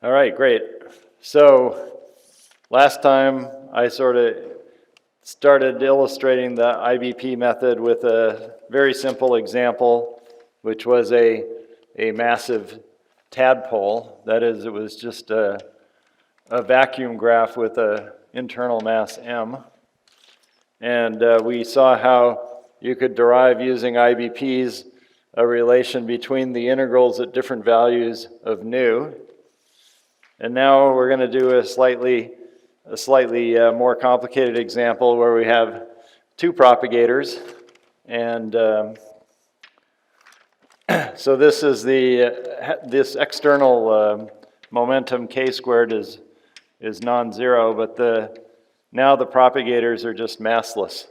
All right, great. So last time I sort of started illustrating the IBP method with a very simple example, which was a massive tadpole. That is, it was just a vacuum graph with an internal mass m. And we saw how you could derive using IBPs a relation between the integrals at different values of nu. And now we're going to do a slightly more complicated example where we have two propagators. And so this is this external momentum k squared is non-zero, but now the propagators are just massless.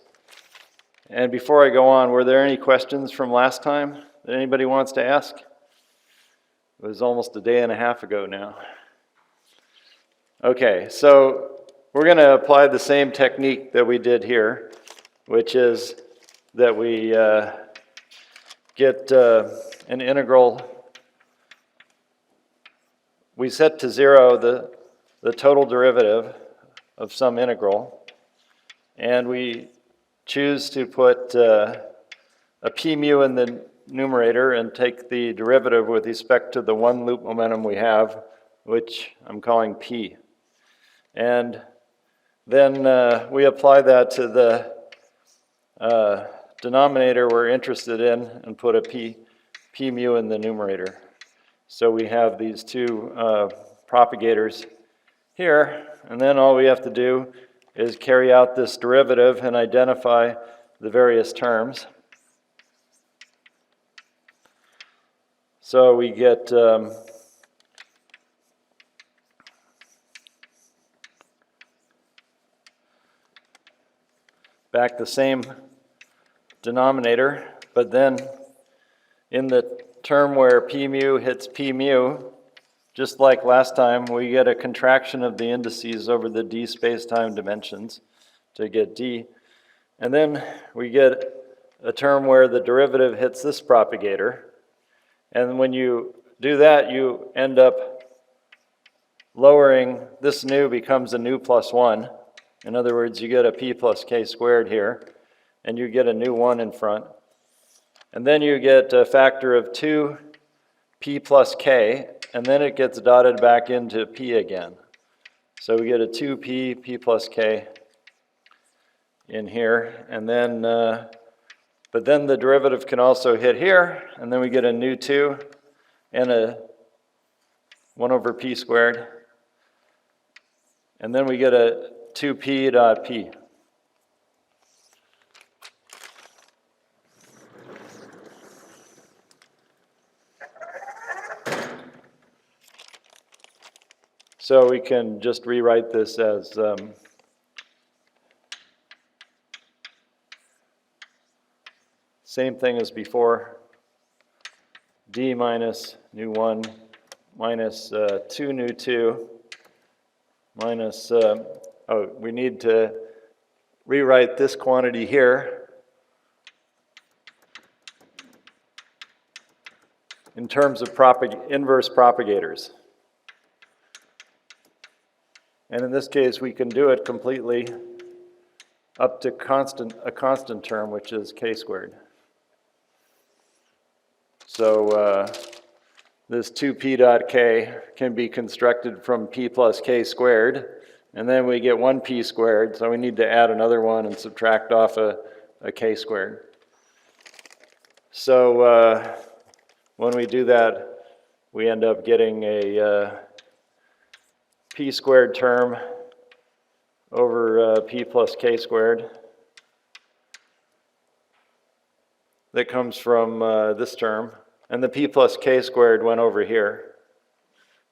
And before I go on, were there any questions from last time that anybody wants to ask? It was almost a day and a half ago now. Okay, so we're going to apply the same technique that we did here, which is that we get an integral. We set to zero the total derivative of some integral, and we choose to put a p mu in the numerator and take the derivative with respect to the one loop momentum we have, which I'm calling p. And then we apply that to the denominator we're interested in and put a p mu in the numerator. So we have these two propagators here, and then all we have to do is carry out this derivative and identify the various terms. So we get back the same denominator, but then in the term where p mu hits p mu, just like last time, we get a contraction of the indices over the d space-time dimensions to get d. And then we get a term where the derivative hits this propagator. And when you do that, you end up lowering, this nu becomes a nu plus 1. In other words, you get a p plus k squared here, and you get a new 1 in front. And then you get a factor of 2p plus k, and then it gets dotted back into p again. So we get a 2p, p plus k in here, and then, but then the derivative can also hit here, and then we get a nu 2 and a 1 over p squared. And then we get a 2p dot p. So we can just rewrite this as same thing as before, d minus nu 1 minus 2 nu 2 minus, we need to rewrite this quantity here in terms of inverse propagators. And in this case, we can do it completely up to a constant term, which is k squared. So this 2p dot k can be constructed from p plus k squared, and then we get 1p squared, so we need to add another one and subtract off a k squared. So when we do that, we end up getting a p squared term over p plus k squared that comes from this term. And the p plus k squared went over here.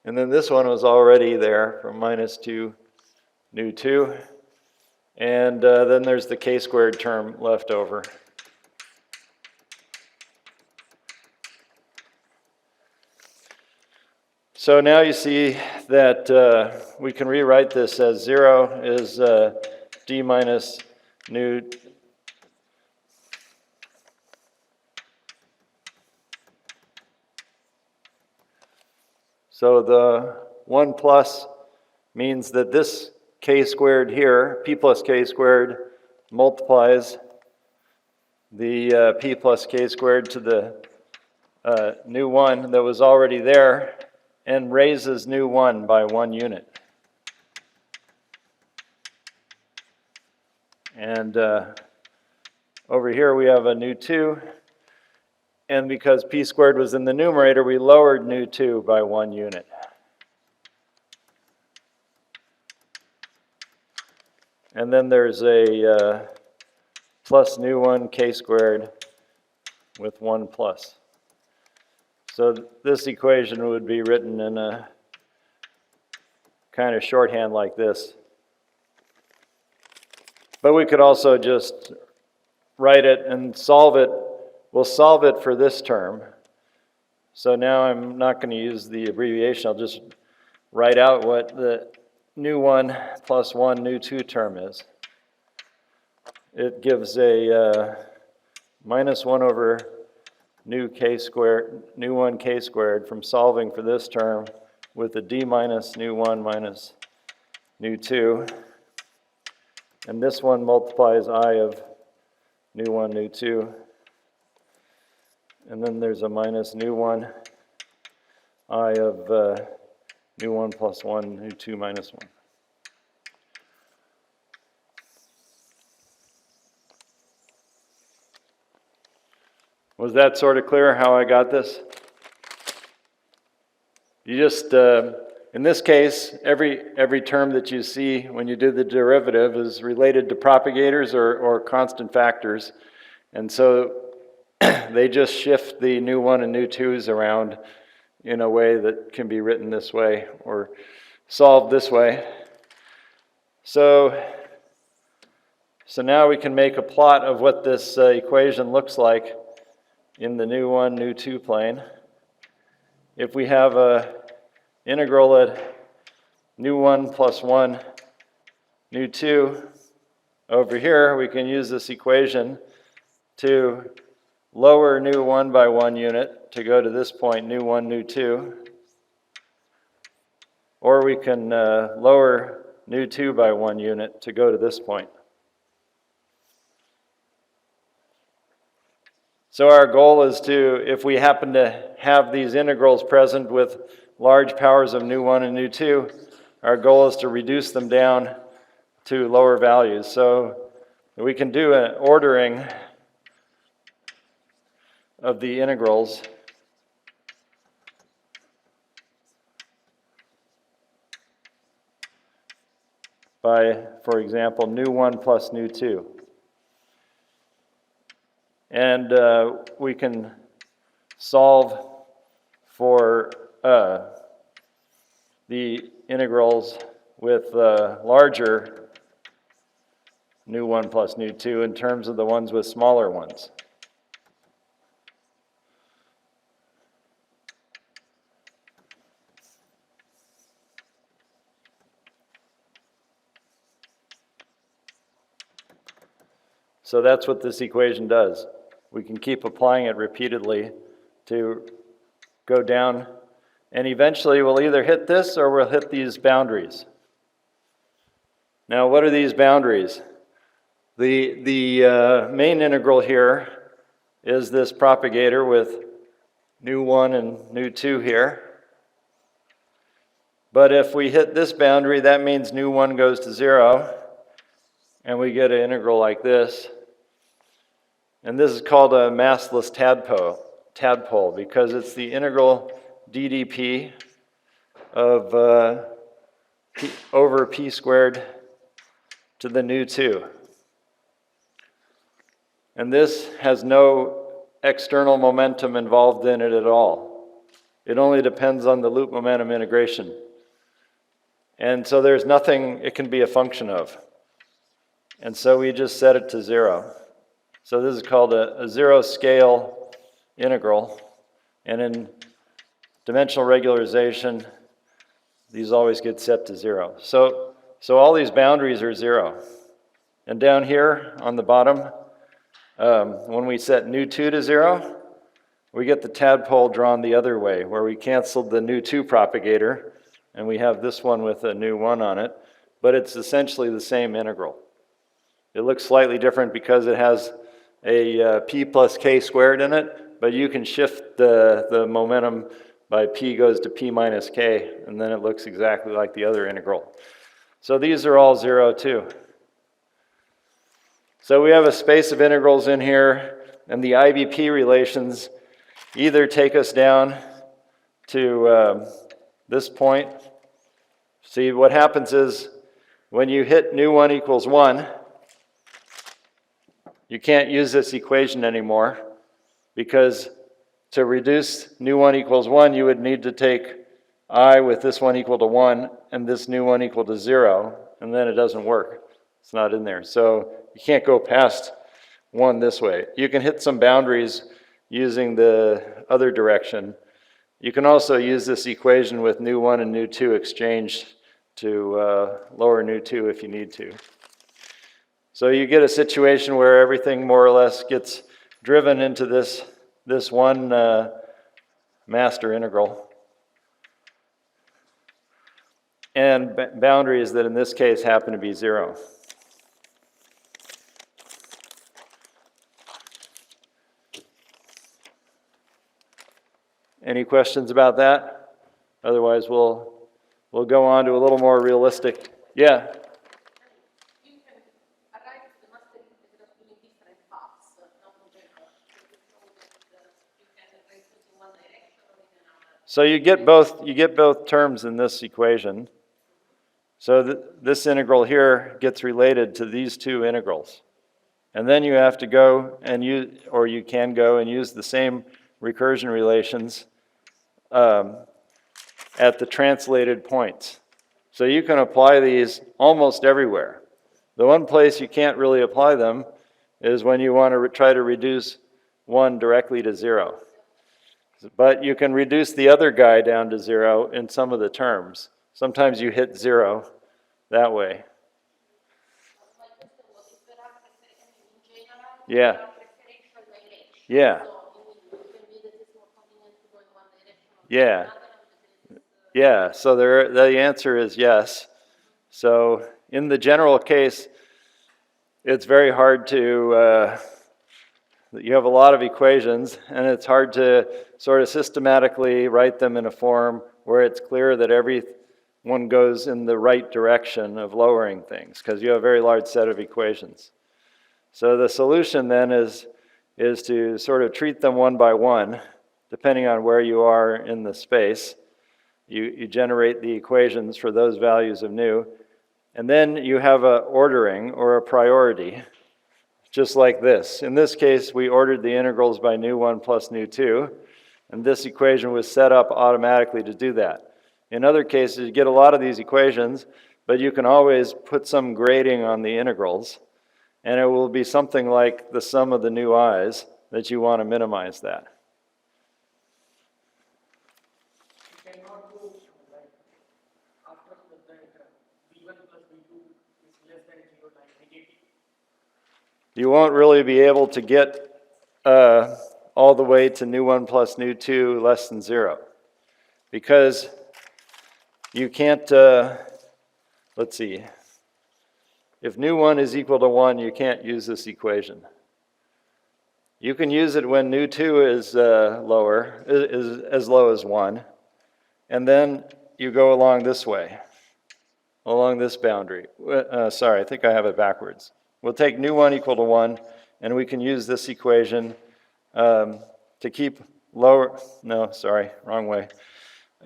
And then this one was already there from minus 2 nu 2. And then there's the k squared term left over. So now you see that we can rewrite this as 0 is d minus nu. So 1 plus means that this k squared here, p plus k squared, multiplies the p plus k squared to the new 1 that was already there and raises new 1 by 1 unit. And over here we have a new 2. And because p squared was in the numerator, we lowered new 2 by 1 unit. And then there's a plus new 1 k squared with 1 plus. So this equation would be written in a kind of shorthand like this. But we could also just write it and solve it. We'll solve it for this term. So now I'm not going to use the abbreviation. I'll just write out what the new 1 plus 1 new 2 term is. It gives a minus 1 over new k squared, new 1 k squared from solving for this term with a d minus new 1 minus new 2. And this one multiplies I of new 1, new 2. And then there's a minus new 1, I of new 1 plus 1, new 2 minus 1. Was that sort of clear how I got this? You just, in this case, every term that you see when you do the derivative is related to propagators or constant factors. And so they just shift the new 1 and new 2's around in a way that can be written this way or solved this way. So now we can make a plot of what this equation looks like in the new 1, new 2 plane. If we have a integral at new 1 plus 1, new 2, over here we can use this equation to lower new 1 by 1 unit to go to this point, new 1, new 2. Or we can lower new 2 by 1 unit to go to this point. So our goal is to, if we happen to have these integrals present with large powers of new 1 and new 2, our goal is to reduce them down to lower values. So we can do an ordering of the integrals by, for example, new 1 plus new 2. And we can solve for the integrals with larger new 1 plus new 2 in terms of the ones with smaller ones. So that's what this equation does. We can keep applying it repeatedly to go down, and eventually we'll either hit this or we'll hit these boundaries. Now, what are these boundaries? The main integral here is this propagator with new 1 and new 2 here. But if we hit this boundary, that means new 1 goes to 0, and we get an integral like this. And this is called a massless tadpole because it's the integral ddp of over p squared to the new 2. And this has no external momentum involved in it at all. It only depends on the loop momentum integration. And so there's nothing it can be a function of. And so we just set it to 0. So this is called a zero scale integral. And in dimensional regularization, these always get set to 0. So all these boundaries are 0. And down here on the bottom, when we set new 2 to 0, we get the tadpole drawn the other way, where we canceled the new 2 propagator and we have this one with a new 1 on it, but it's essentially the same integral. It looks slightly different because it has a p plus k squared in it, but you can shift the momentum by p goes to p minus k, and then it looks exactly like the other integral. So these are all 0 too. So we have a space of integrals in here, and the IBP relations either take us down to this point. See, what happens is when you hit nu 1 equals 1, you can't use this equation anymore, because to reduce nu 1 equals 1, you would need to take I with this one equal to 1 and this nu 1 equal to 0, and then it doesn't work. It's not in there. So you can't go past 1 this way. You can hit some boundaries using the other direction. You can also use this equation with nu 1 and nu 2 exchanged to lower nu 2 if you need to. So you get a situation where everything more or less gets driven into this one master integral. And boundaries that in this case happen to be 0. Any questions about that? Otherwise, we'll go on to a little more realistic. Yeah. You can arrive to the master integral in different paths, not in general. You can raise it in one direction or in another. So you get both terms in this equation. So this integral here gets related to these two integrals. And then you have to go and use, or you can go and use the same recursion relations at the translated points. So you can apply these almost everywhere. The one place you can't really apply them is when you want to try to reduce 1 directly to 0. But you can reduce the other guy down to 0 in some of the terms. Sometimes you hit 0 that way. Yeah. Yeah. Yeah. Yeah, so the answer is yes. So in the general case, it's very hard to, you have a lot of equations, and it's hard to sort of systematically write them in a form where it's clear that everyone goes in the right direction of lowering things, because you have a very large set of equations. So the solution then is to sort of treat them one by one, depending on where you are in the space. You generate the equations for those values of nu, and then you have an ordering or a priority, just like this. In this case, we ordered the integrals by nu 1 plus nu 2, and this equation was set up automatically to do that. In other cases, you get a lot of these equations, but you can always put some grading on the integrals, and it will be something like the sum of the nu i's that you want to minimize that. You won't really be able to get all the way to nu 1 plus nu 2 less than 0, because you can't, let's see, if nu 1 is equal to 1, you can't use this equation. You can use it when nu 2 is lower, is as low as 1, and then you go along this way, along this boundary. Sorry, I think I have it backwards. We'll take nu 1 equal to 1, and we can use this equation to keep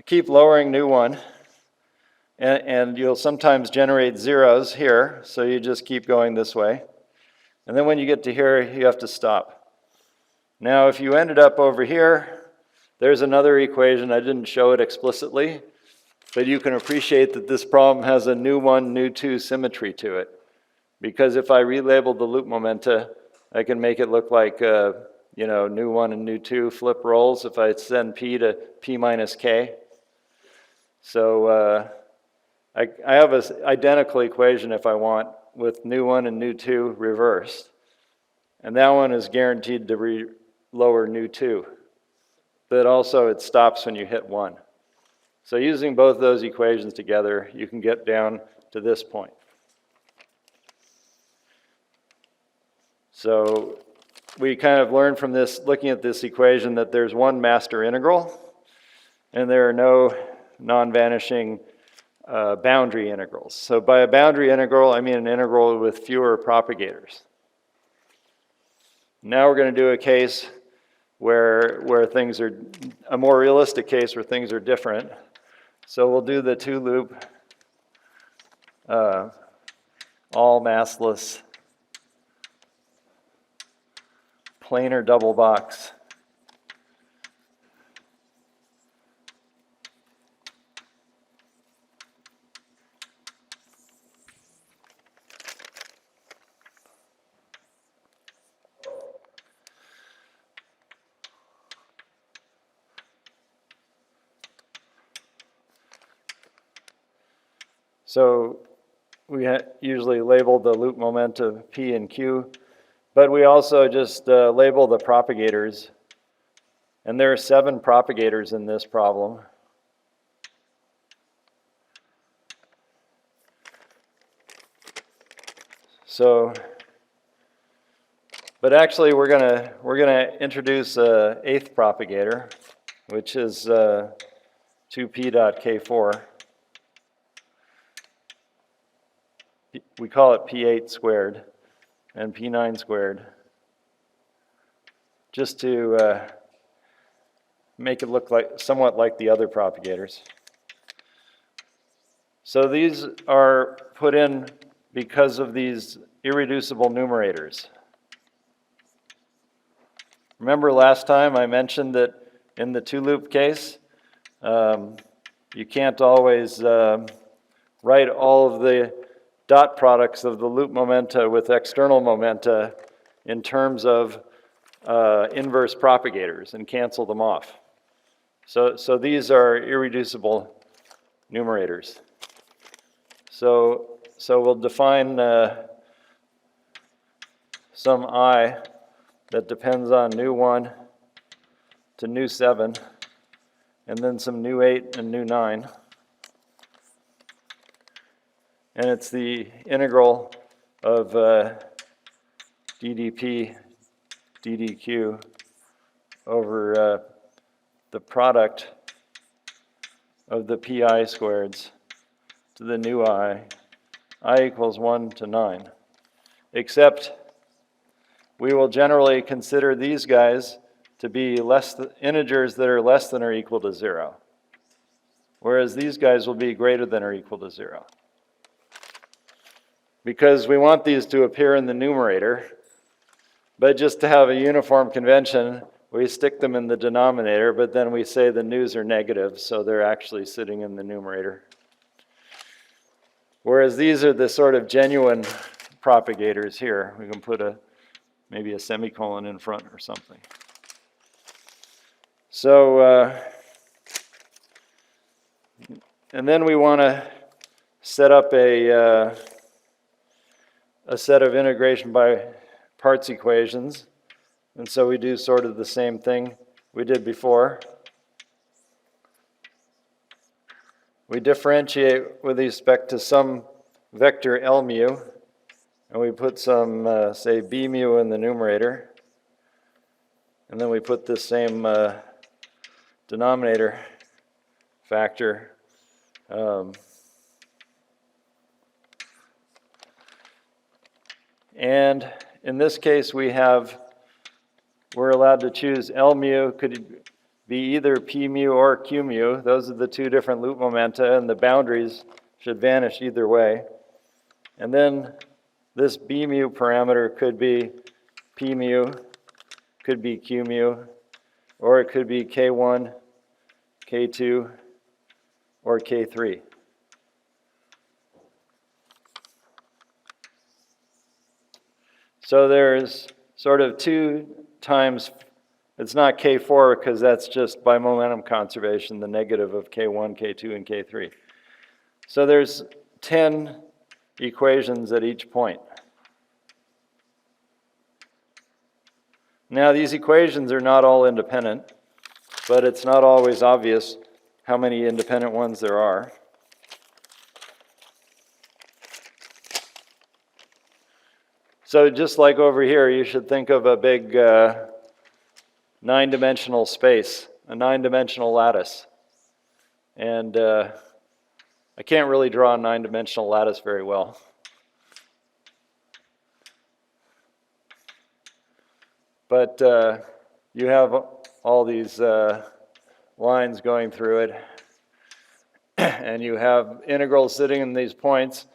keep lowering nu 1, and you'll sometimes generate zeros here, so you just keep going this way. And then when you get to here, you have to stop. Now, if you ended up over here, there's another equation. I didn't show it explicitly, but you can appreciate that this problem has a nu 1, nu 2 symmetry to it. Because if I relabeled the loop momenta, I can make it look like, nu 1 and nu 2 flip rolls if I send p to p minus k. So I have an identical equation if I want with nu 1 and nu 2 reversed. And that one is guaranteed to lower nu 2. But also it stops when you hit 1. So using both those equations together, you can get down to this point. So we kind of learned from this, looking at this equation, that there's one master integral, and there are no non-vanishing boundary integrals. So by a boundary integral, I mean an integral with fewer propagators. Now we're going to do a case where things are, a more realistic case where things are different. So we'll do the two-loop, all massless, planar double box. So we usually label the loop momenta P and Q, but we also just label the propagators. And there are 7 propagators in this problem. So, but actually we're gonna introduce a 8th propagator, which is 2p.k4. We call it P8 squared and P9 squared, just to make it look like somewhat like the other propagators. So these are put in because of these irreducible numerators. Remember last time I mentioned that in the two-loop case, you can't always write all of the dot products of the loop momenta with external momenta in terms of inverse propagators and cancel them off. So these are irreducible numerators. So we'll define some I that depends on nu 1 to nu 7, and then some nu 8 and nu 9. And it's the integral of ddp ddq over the product of the pi squareds to the nu I equals 1 to 9. Except we will generally consider these guys to be integers that are less than or equal to 0. Whereas these guys will be greater than or equal to 0. Because we want these to appear in the numerator, but just to have a uniform convention, we stick them in the denominator, but then we say the nu's are negative, so they're actually sitting in the numerator. Whereas these are the sort of genuine propagators here. We can put maybe a semicolon in front or something. So, and then we want to set up a set of integration by parts equations. And so we do sort of the same thing we did before. We differentiate with respect to some vector L mu, and we put some, say, B mu in the numerator. And then we put this same denominator factor and in this case we're allowed to choose L mu, could be either P mu or Q mu. Those are the two different loop momenta, and the boundaries should vanish either way. And then this B mu parameter could be P mu, could be Q mu, or it could be K1, K2, or K3. So there's sort of 2 times, it's not K4 because that's just by momentum conservation, the negative of K1, K2, and K3. So there's 10 equations at each point. Now these equations are not all independent, but it's not always obvious how many independent ones there are. So just like over here, you should think of a big 9-dimensional space, a 9-dimensional lattice. And I can't really draw a 9-dimensional lattice very well. But you have all these lines going through it, and you have integrals sitting in these points.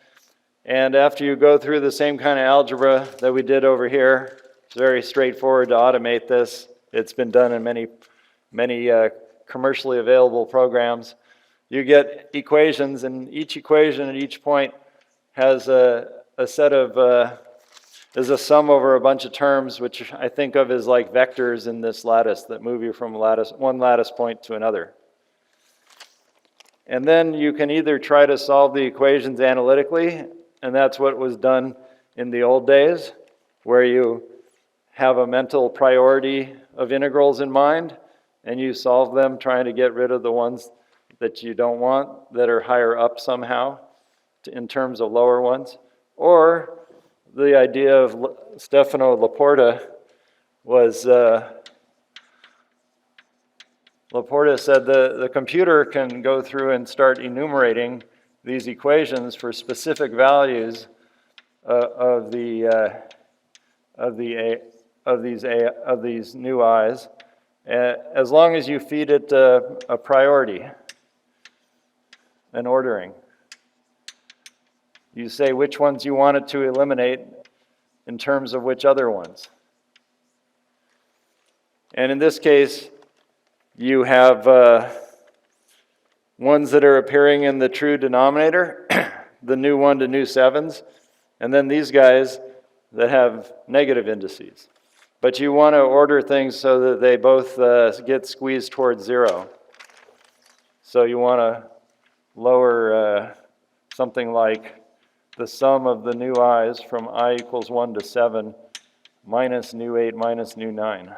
And after you go through the same kind of algebra that we did over here, it's very straightforward to automate this. It's been done in many commercially available programs. You get equations, and each equation at each point has a set of, is a sum over a bunch of terms, which I think of as like vectors in this lattice that move you from one lattice point to another. And then you can either try to solve the equations analytically, and that's what was done in the old days, where you have a mental priority of integrals in mind, and you solve them trying to get rid of the ones that you don't want, that are higher up somehow, in terms of lower ones. Or the idea of Stefano Laporta was, Laporta said the computer can go through and start enumerating these equations for specific values of these new i's, as long as you feed it a priority, an ordering. You say which ones you want it to eliminate in terms of which other ones. And in this case, you have ones that are appearing in the true denominator, the new 1 to new 7s, and then these guys that have negative indices. But you want to order things so that they both get squeezed towards 0. So you want to lower something like the sum of the new i's from I equals 1 to 7 minus new 8 minus new 9.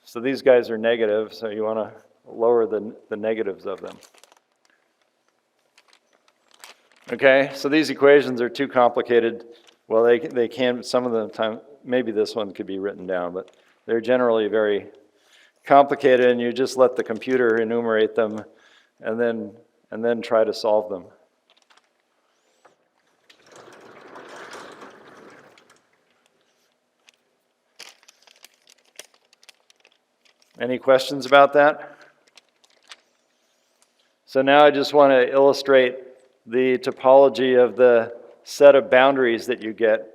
So these guys are negative, so you want to lower the negatives of them. Okay, so these equations are too complicated. Well, they can, some of the time, maybe this one could be written down, but they're generally very complicated, and you just let the computer enumerate them and then try to solve them. Any questions about that? So now I just want to illustrate the topology of the set of boundaries that you get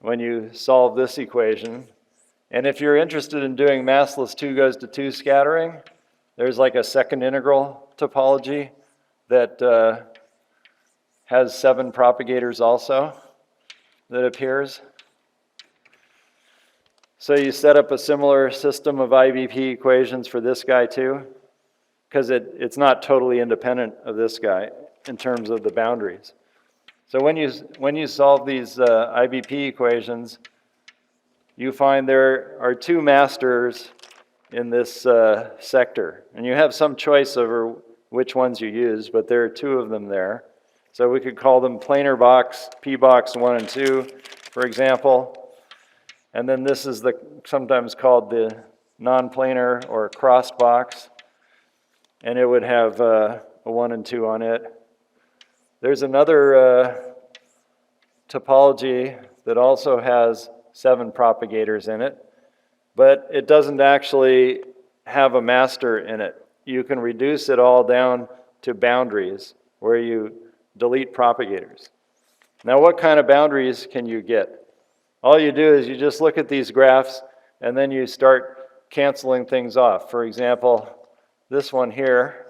when you solve this equation. And if you're interested in doing massless 2 goes to 2 scattering, there's like a second integral topology that has 7 propagators also that appears. So you set up a similar system of IBP equations for this guy too, because it's not totally independent of this guy in terms of the boundaries. So when you solve these IBP equations, you find there are 2 masters in this sector. And you have some choice over which ones you use, but there are 2 of them there. So we could call them planar box, P box 1 and 2, for example. And then this is sometimes called the non-planar or crossed box. And it would have a 1 and 2 on it. There's another topology that also has 7 propagators in it, but it doesn't actually have a master in it. You can reduce it all down to boundaries where you delete propagators. Now, what kind of boundaries can you get? All you do is you just look at these graphs and then you start canceling things off. For example, this one here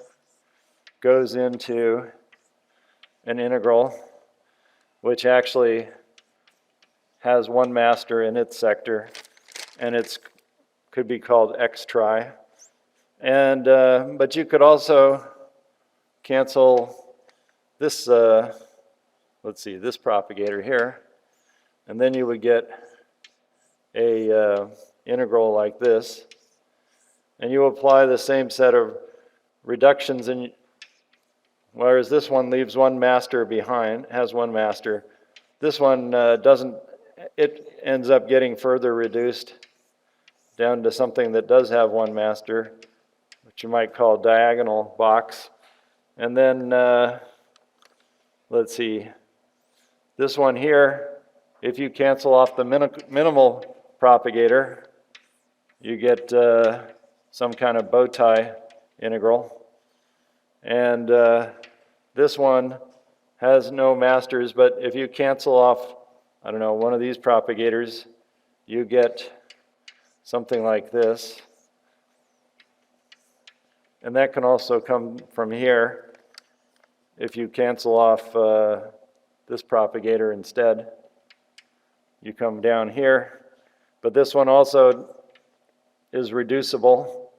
goes into an integral which actually has 1 master in its sector, and it could be called x trie. And but you could also cancel this, let's see, this propagator here, and then you would get a integral like this, and you apply the same set of reductions, in, whereas this one leaves one master behind, has one master. This one doesn't, it ends up getting further reduced down to something that does have one master, which you might call diagonal box. And then, let's see, this one here, if you cancel off the minimal propagator, you get some kind of bow tie integral. And this one has no masters, but if you cancel off, I don't know, one of these propagators, you get something like this. And that can also come from here if you cancel off this propagator instead. You come down here, but this one also is reducible,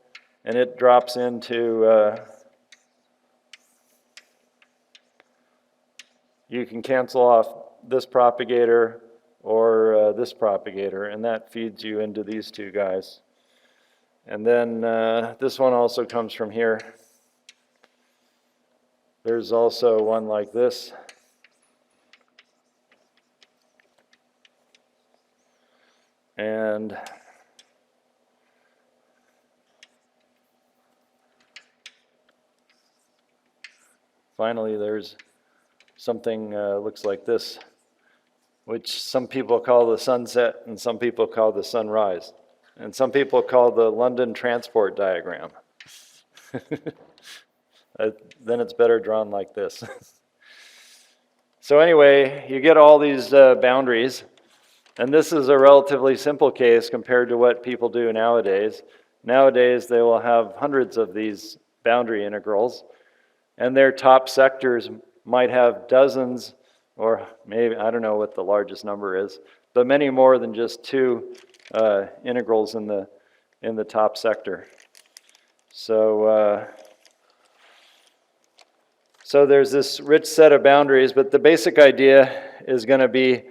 and it drops into, you can cancel off this propagator or this propagator, and that feeds you into these two guys. And then this one also comes from here. There's also one like this. And finally, there's something looks like this, which some people call the sunset and some people call the sunrise. And some people call the London transport diagram. Then it's better drawn like this. So anyway, you get all these boundaries, and this is a relatively simple case compared to what people do nowadays. Nowadays, they will have hundreds of these boundary integrals, and their top sectors might have dozens, or maybe, I don't know what the largest number is, but many more than just two integrals in the top sector. So, so there's this rich set of boundaries, but the basic idea is going to be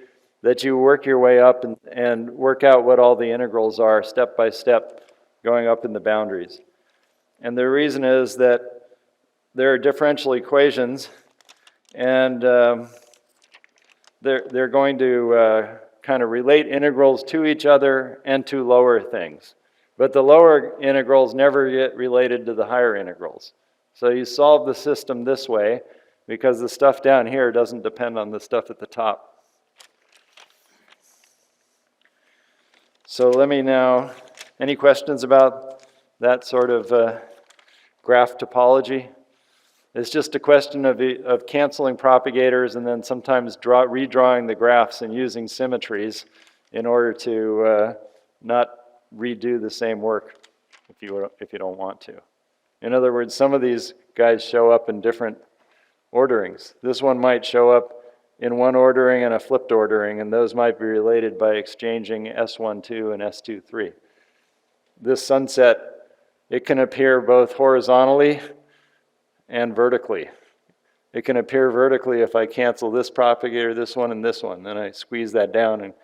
that you work your way up and work out what all the integrals are step by step going up in the boundaries. And the reason is that there are differential equations, and they're going to kind of relate integrals to each other and to lower things. But the lower integrals never get related to the higher integrals. So you solve the system this way because the stuff down here doesn't depend on the stuff at the top. So let me now, any questions about that sort of graph topology? It's just a question of canceling propagators and then sometimes redrawing the graphs and using symmetries in order to not redo the same work if you don't want to. In other words, some of these guys show up in different orderings. This one might show up in one ordering and a flipped ordering, and those might be related by exchanging S12 and S23. This sunset, it can appear both horizontally and vertically. It can appear vertically if I cancel this propagator, this one, and this one. Then I squeeze that down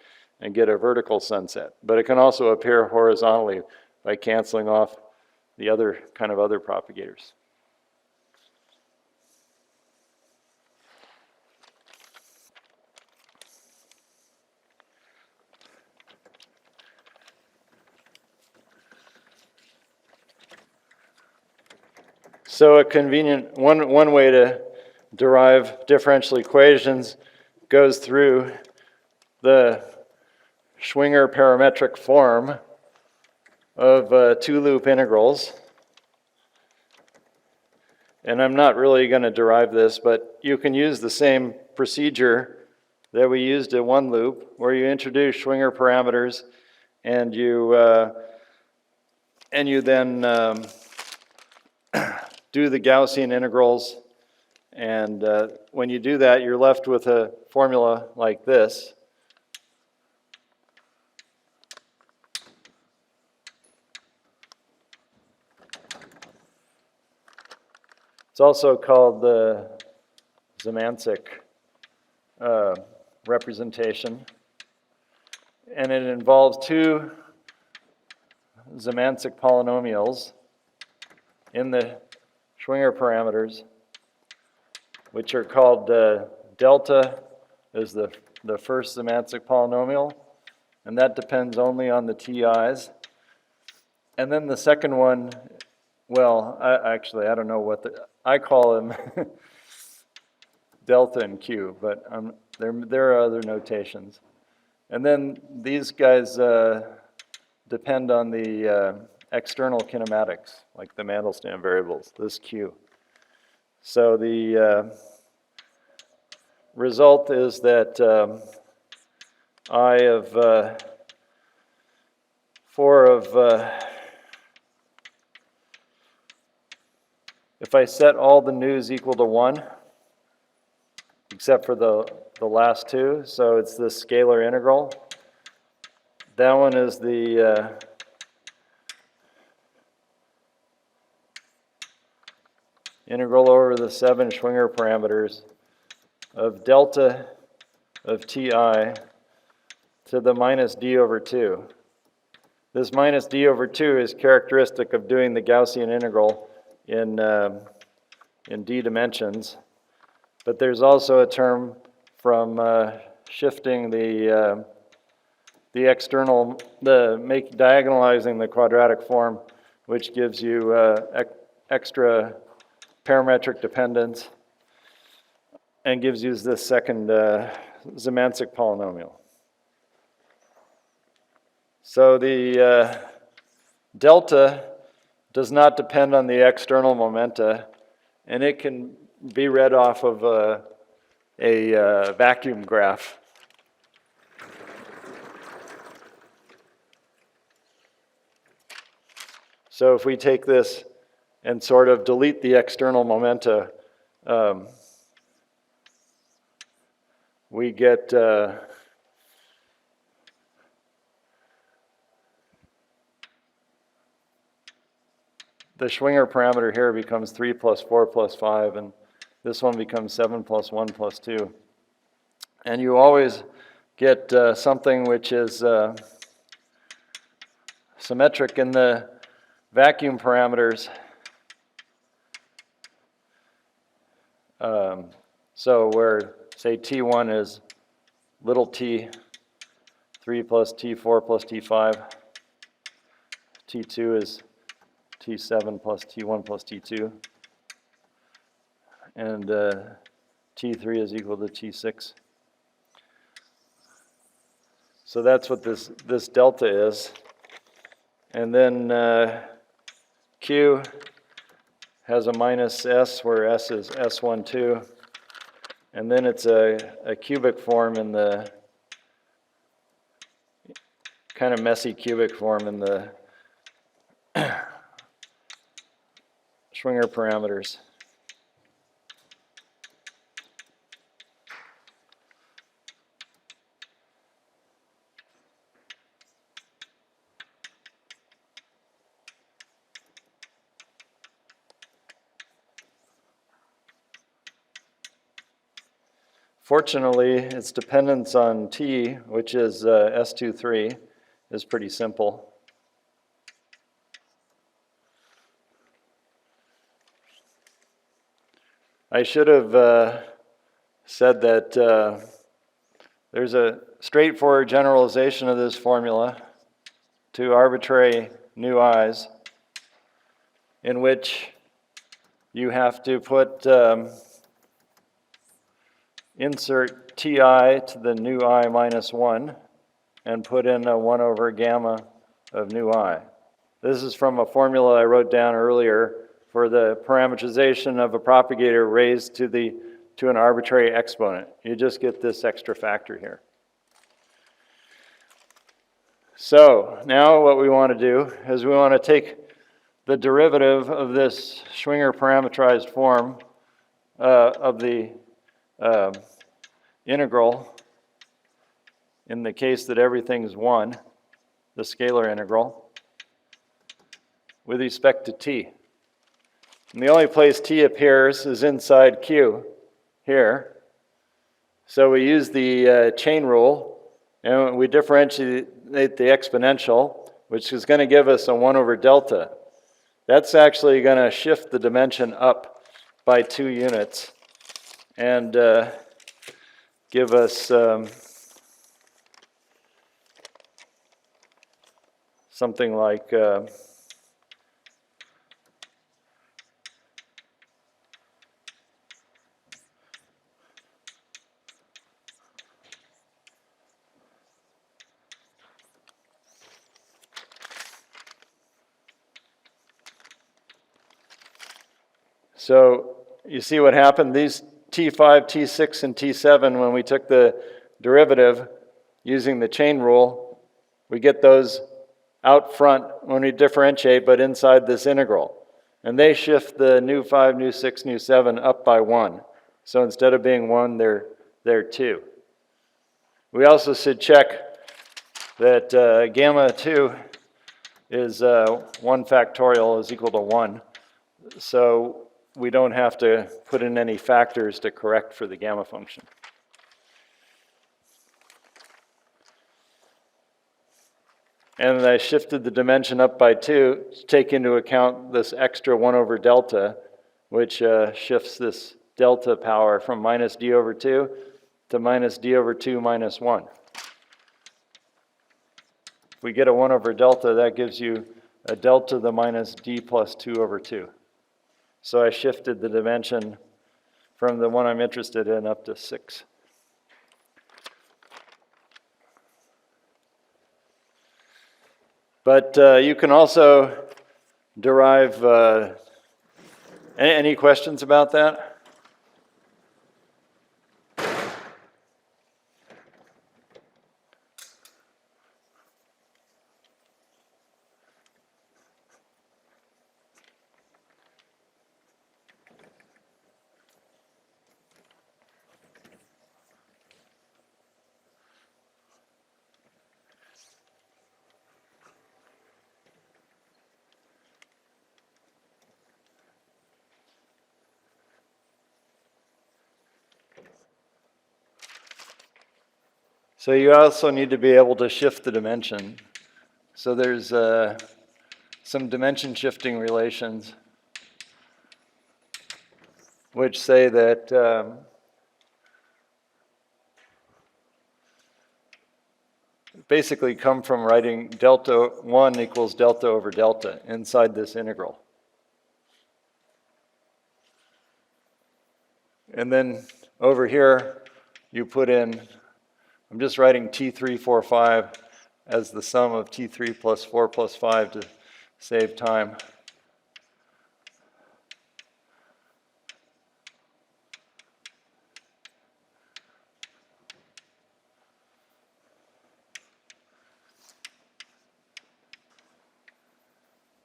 and get a vertical sunset. But it can also appear horizontally by canceling off the other kind of other propagators. So a convenient, one way to derive differential equations goes through the Schwinger parametric form of two-loop integrals. And I'm not really going to derive this, but you can use the same procedure that we used in one loop, where you introduce Schwinger parameters and you then do the Gaussian integrals. And when you do that, you're left with a formula like this. It's also called the Zemancic representation. And it involves two Zemansic polynomials in the Schwinger parameters, which are called delta is the first Zemansic polynomial, and that depends only on the TIs. And then the second one, well, I don't know what I call them delta and Q, but there are other notations. And then these guys depend on the external kinematics, like the Mandelstam variables, this Q. So the result is that I of 4 of, if I set all the nus equal to 1, except for the last two, so it's this scalar integral. That one is the integral over the 7 Schwinger parameters of delta of Ti to the minus d over 2. This minus d over 2 is characteristic of doing the Gaussian integral in d dimensions. But there's also a term from shifting the external, diagonalizing the quadratic form, which gives you extra parametric dependence and gives you this second Zemansic polynomial. So the delta does not depend on the external momenta, and it can be read off of a vacuum graph. So if we take this and sort of delete the external momenta, we get the Schwinger parameter here becomes 3 plus 4 plus 5, and this one becomes 7 plus 1 plus 2. And you always get something which is symmetric in the vacuum parameters. So where, say, T1 is little t, 3 plus T4 plus T5. T2 is T7 plus T1 plus T2. And T3 is equal to T6. So that's what this delta is. And then Q has a minus S, where S is S12. And then it's a cubic form in the, kind of messy cubic form in the Schwinger parameters. Fortunately, its dependence on T, which is S23, is pretty simple. I should have said that there's a straightforward generalization of this formula to arbitrary nu i's, in which you have to put insert Ti to the nu I minus 1 and put in a 1 over gamma of nu I. This is from a formula I wrote down earlier for the parametrization of a propagator raised to an arbitrary exponent. You just get this extra factor here. So now what we want to do is we want to take the derivative of this Schwinger parametrized form of the integral, in the case that everything's 1, the scalar integral, with respect to t. And the only place t appears is inside Q, here. So we use the chain rule, and we differentiate the exponential, which is going to give us a 1 over delta. That's actually going to shift the dimension up by 2 units and give us something like so you see what happened? These T5, T6, and T7, when we took the derivative using the chain rule, we get those out front when we differentiate, but inside this integral. And they shift the nu 5, nu 6, nu 7 up by 1. So instead of being 1, they're 2. We also should check that gamma 2 is 1 factorial is equal to 1. So we don't have to put in any factors to correct for the gamma function. And I shifted the dimension up by 2 to take into account this extra 1 over delta, which shifts this delta power from minus d over 2 to minus d over 2 minus 1. If we get a 1 over delta, that gives you a delta to the minus d plus 2 over 2. So I shifted the dimension from the one I'm interested in up to 6. But you can also derive, any questions about that? So you also need to be able to shift the dimension. So there's some dimension shifting relations which say that basically come from writing delta 1 equals delta over delta inside this integral. And then over here, you put in, I'm just writing T3, 4, 5 as the sum of T3 plus 4 plus 5 to save time.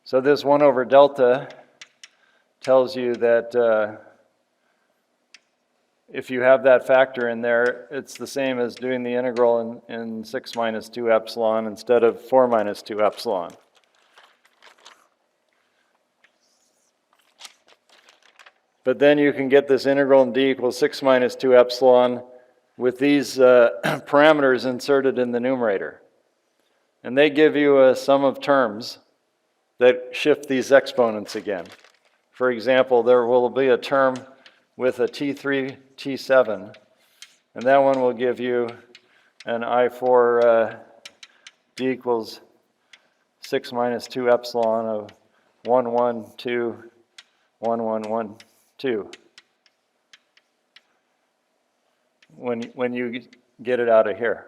So this 1 over delta tells you that if you have that factor in there, it's the same as doing the integral in 6 minus 2 epsilon instead of 4 minus 2 epsilon. But then you can get this integral in d equals 6 minus 2 epsilon with these parameters inserted in the numerator. And they give you a sum of terms that shift these exponents again. For example, there will be a term with a T3, T7, and that one will give you an I4 d equals 6 minus 2 epsilon of 1, 1, 2, 1, 1, 1, 2. When you get it out of here.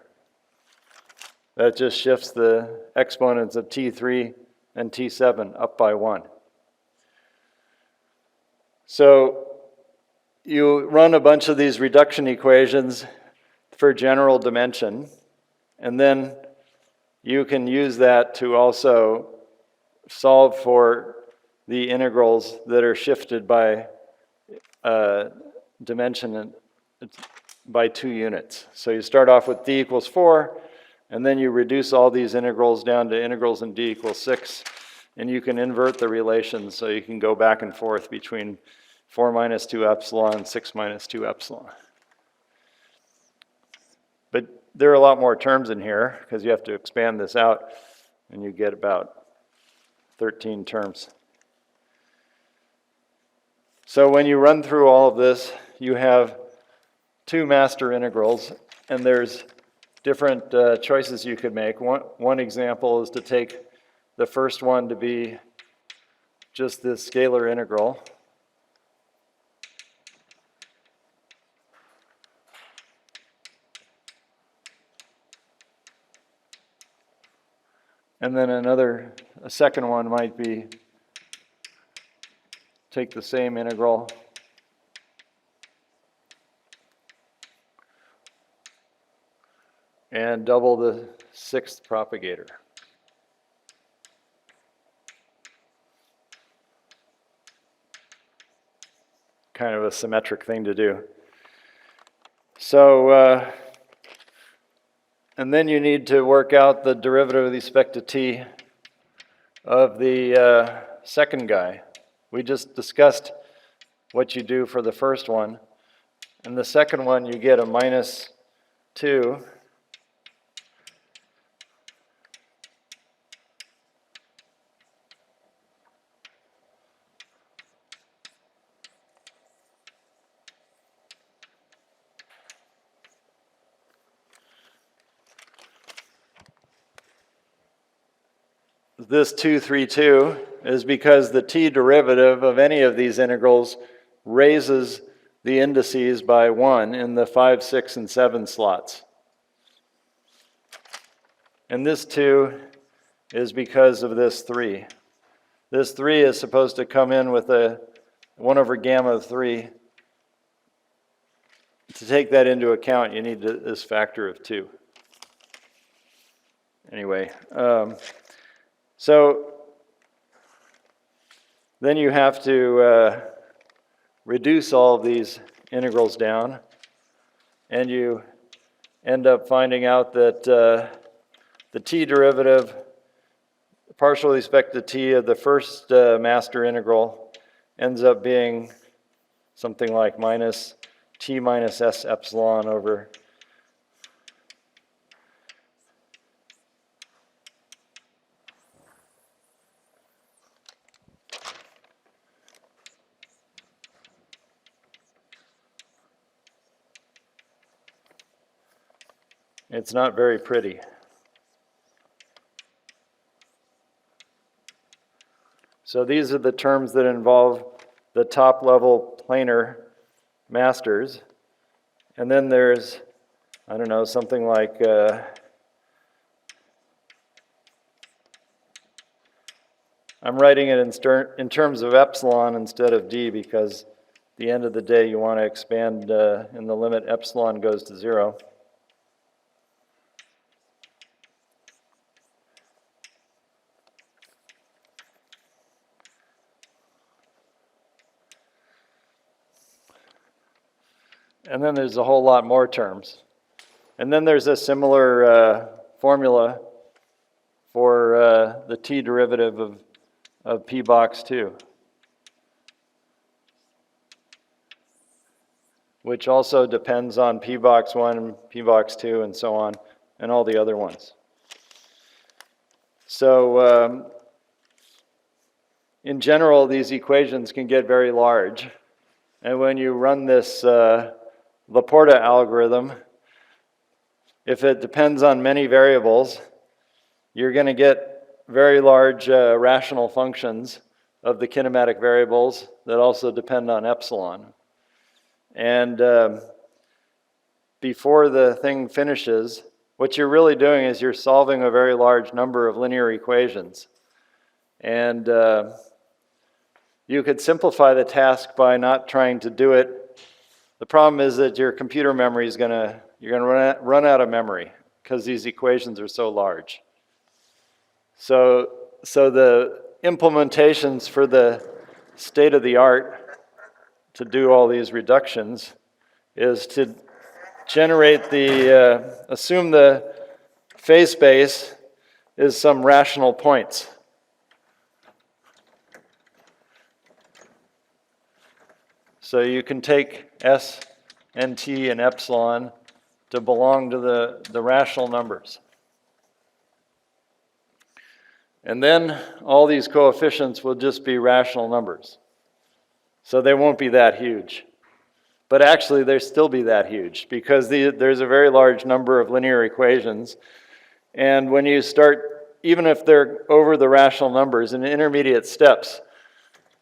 That just shifts the exponents of T3 and T7 up by 1. So you run a bunch of these reduction equations for general dimension, and then you can use that to also solve for the integrals that are shifted by dimension by 2 units. So you start off with d equals 4, and then you reduce all these integrals down to integrals in d equals 6, and you can invert the relations so you can go back and forth between 4 minus 2 epsilon, 6 minus 2 epsilon. But there are a lot more terms in here because you have to expand this out. and you get about 13 terms. So when you run through all of this, you have two master integrals, and there's different choices you could make. One example is to take the first one to be just this scalar integral. And then a second one might be take the same integral and double the sixth propagator. Kind of a symmetric thing to do. So, and then you need to work out the derivative with respect to t of the second guy. We just discussed what you do for the first one. And the second one, you get a minus 2 this 2, 3, 2 is because the t derivative of any of these integrals raises the indices by 1 in the 5, 6, and 7 slots. And this 2 is because of this 3. This 3 is supposed to come in with a 1 over gamma of 3. To take that into account, you need this factor of 2. Anyway, so then you have to reduce all of these integrals down, and you end up finding out that the t derivative, partial with respect to t of the first master integral, ends up being something like minus t minus s epsilon over It's not very pretty. So these are the terms that involve the top level planar masters. And then there's, I don't know, something like I'm writing it in terms of epsilon instead of d because at the end of the day you want to expand in the limit epsilon goes to 0. And then there's a whole lot more terms. And then there's a similar formula for the t derivative of p box 2, which also depends on p box 1, p box 2, and so on, and all the other ones. So in general, these equations can get very large. And when you run this Laporta algorithm, if it depends on many variables, you're going to get very large rational functions of the kinematic variables that also depend on epsilon. And before the thing finishes, what you're really doing is you're solving a very large number of linear equations. And you could simplify the task by not trying to do it. The problem is that your computer memory is you're gonna run out of memory because these equations are so large. So the implementations for the state of the art to do all these reductions is to generate assume the phase space is some rational points. So you can take S and T and epsilon to belong to the rational numbers. And then all these coefficients will just be rational numbers. So they won't be that huge. But actually, they'll still be that huge because there's a very large number of linear equations. And when you start, even if they're over the rational numbers in intermediate steps,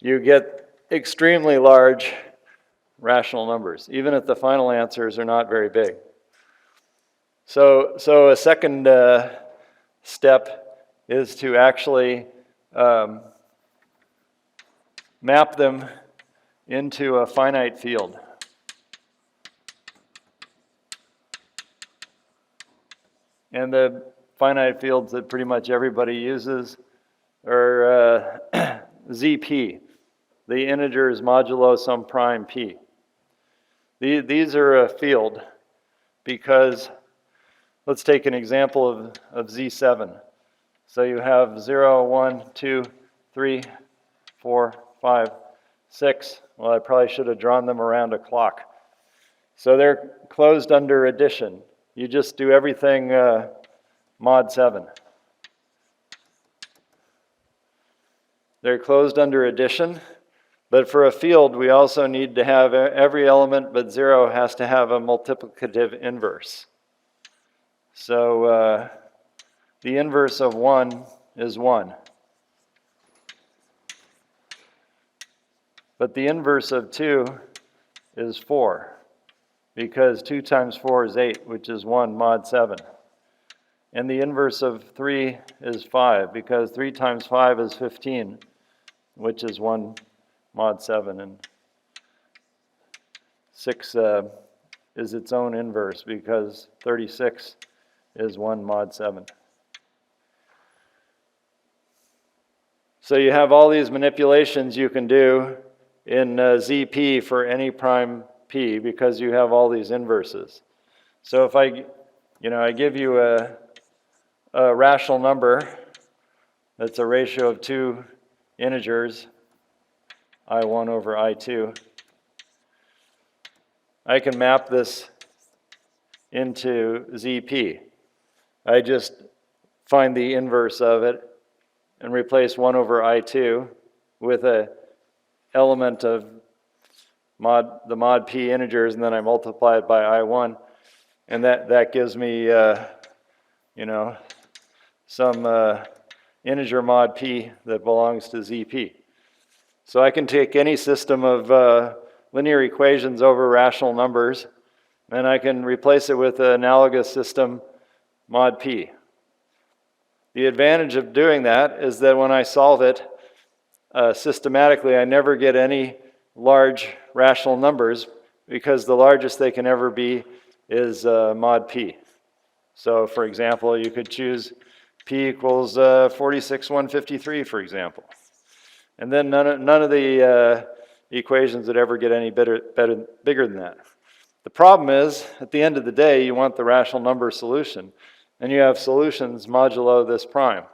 you get extremely large rational numbers, even if the final answers are not very big. So a second step is to actually map them into a finite field. And the finite fields that pretty much everybody uses are ZP, the integers modulo some prime p. These are a field because, let's take an example of Z7. So you have 0, 1, 2, 3, 4, 5, 6. Well, I probably should have drawn them around a clock. So they're closed under addition. You just do everything mod 7. They're closed under addition, but for a field, we also need to have every element but 0 has to have a multiplicative inverse. So the inverse of 1 is 1. But the inverse of 2 is 4, because 2 times 4 is 8, which is 1 mod 7. And the inverse of 3 is 5, because 3 times 5 is 15, which is 1 mod 7. And 6 is its own inverse, because 36 is 1 mod 7. So you have all these manipulations you can do in ZP for any prime P, because you have all these inverses. So if I give you a rational number that's a ratio of 2 integers, I1 over I2, I can map this into ZP. I just find the inverse of it and replace 1 over I2 with a element of the mod P integers, and then I multiply it by I1, and that gives me some integer mod P that belongs to ZP. So I can take any system of linear equations over rational numbers, and I can replace it with an analogous system mod P. The advantage of doing that is that when I solve it systematically, I never get any large rational numbers, because the largest they can ever be is mod P. So for example, you could choose P equals 46,153, for example. And then none of the equations would ever get any bigger than that. The problem is, at the end of the day, you want the rational number solution, and you have solutions modulo this prime.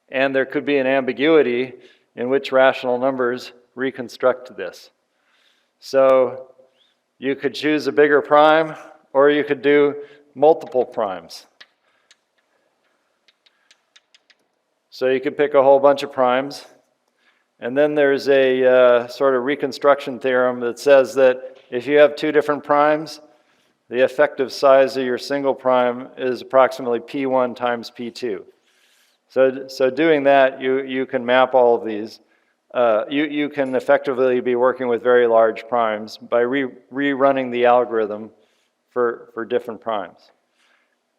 And there could be an ambiguity in which rational numbers reconstruct this. So you could choose a bigger prime, or you could do multiple primes. So you could pick a whole bunch of primes, and then there's a sort of reconstruction theorem that says that if you have 2 different primes, the effective size of your single prime is approximately P1 times P2. So doing that, you can map all of these. You can effectively be working with very large primes by rerunning the algorithm for different primes.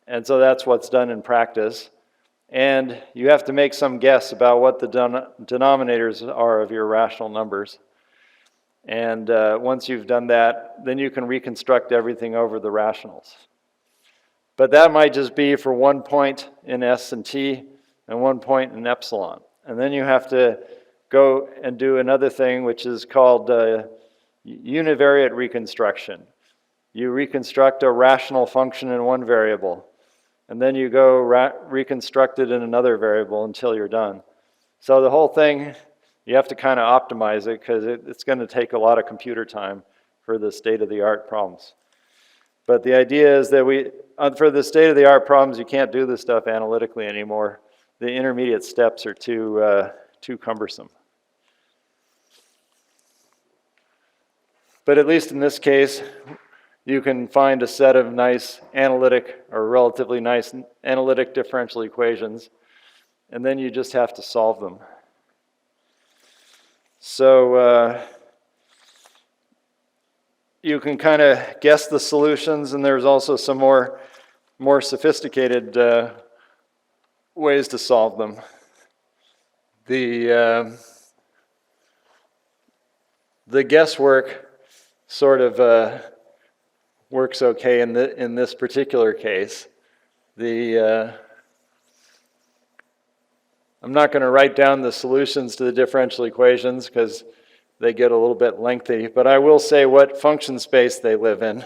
And so that's what's done in practice. And you have to make some guess about what the denominators are of your rational numbers. And once you've done that, then you can reconstruct everything over the rationals. But that might just be for one point in S and T and one point in epsilon. And then you have to go and do another thing, which is called univariate reconstruction. You reconstruct a rational function in one variable, and then you go reconstruct it in another variable until you're done. So the whole thing, you have to kind of optimize it, because it's going to take a lot of computer time for the state-of-the-art problems. But the idea is that for the state-of-the-art problems, you can't do this stuff analytically anymore. the intermediate steps are too cumbersome. But at least in this case, you can find a set of nice analytic, or relatively nice analytic differential equations, and then you just have to solve them. So you can kind of guess the solutions, and there's also some more sophisticated ways to solve them. The guesswork sort of works okay in this particular case. I'm not going to write down the solutions to the differential equations because they get a little bit lengthy, but I will say what function space they live in.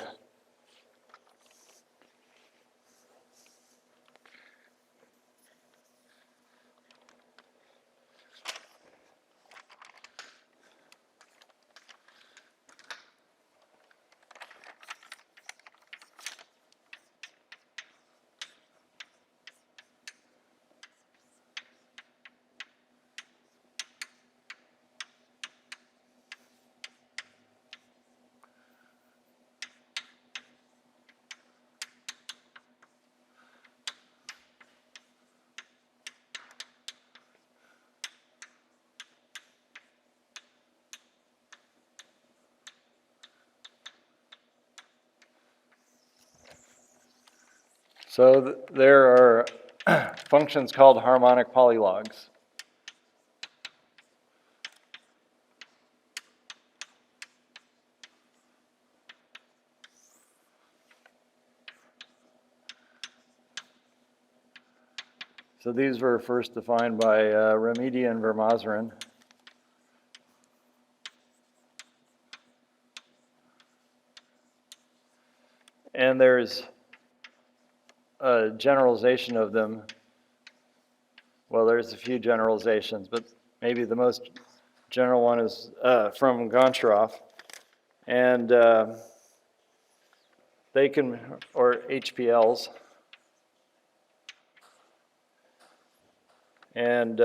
So there are functions called harmonic polylogs. So these were first defined by Remedi and Vermaseren. And there's a generalization of them. Well, there's a few generalizations, but maybe the most general one is from Goncharov. And they can, or HPLs. And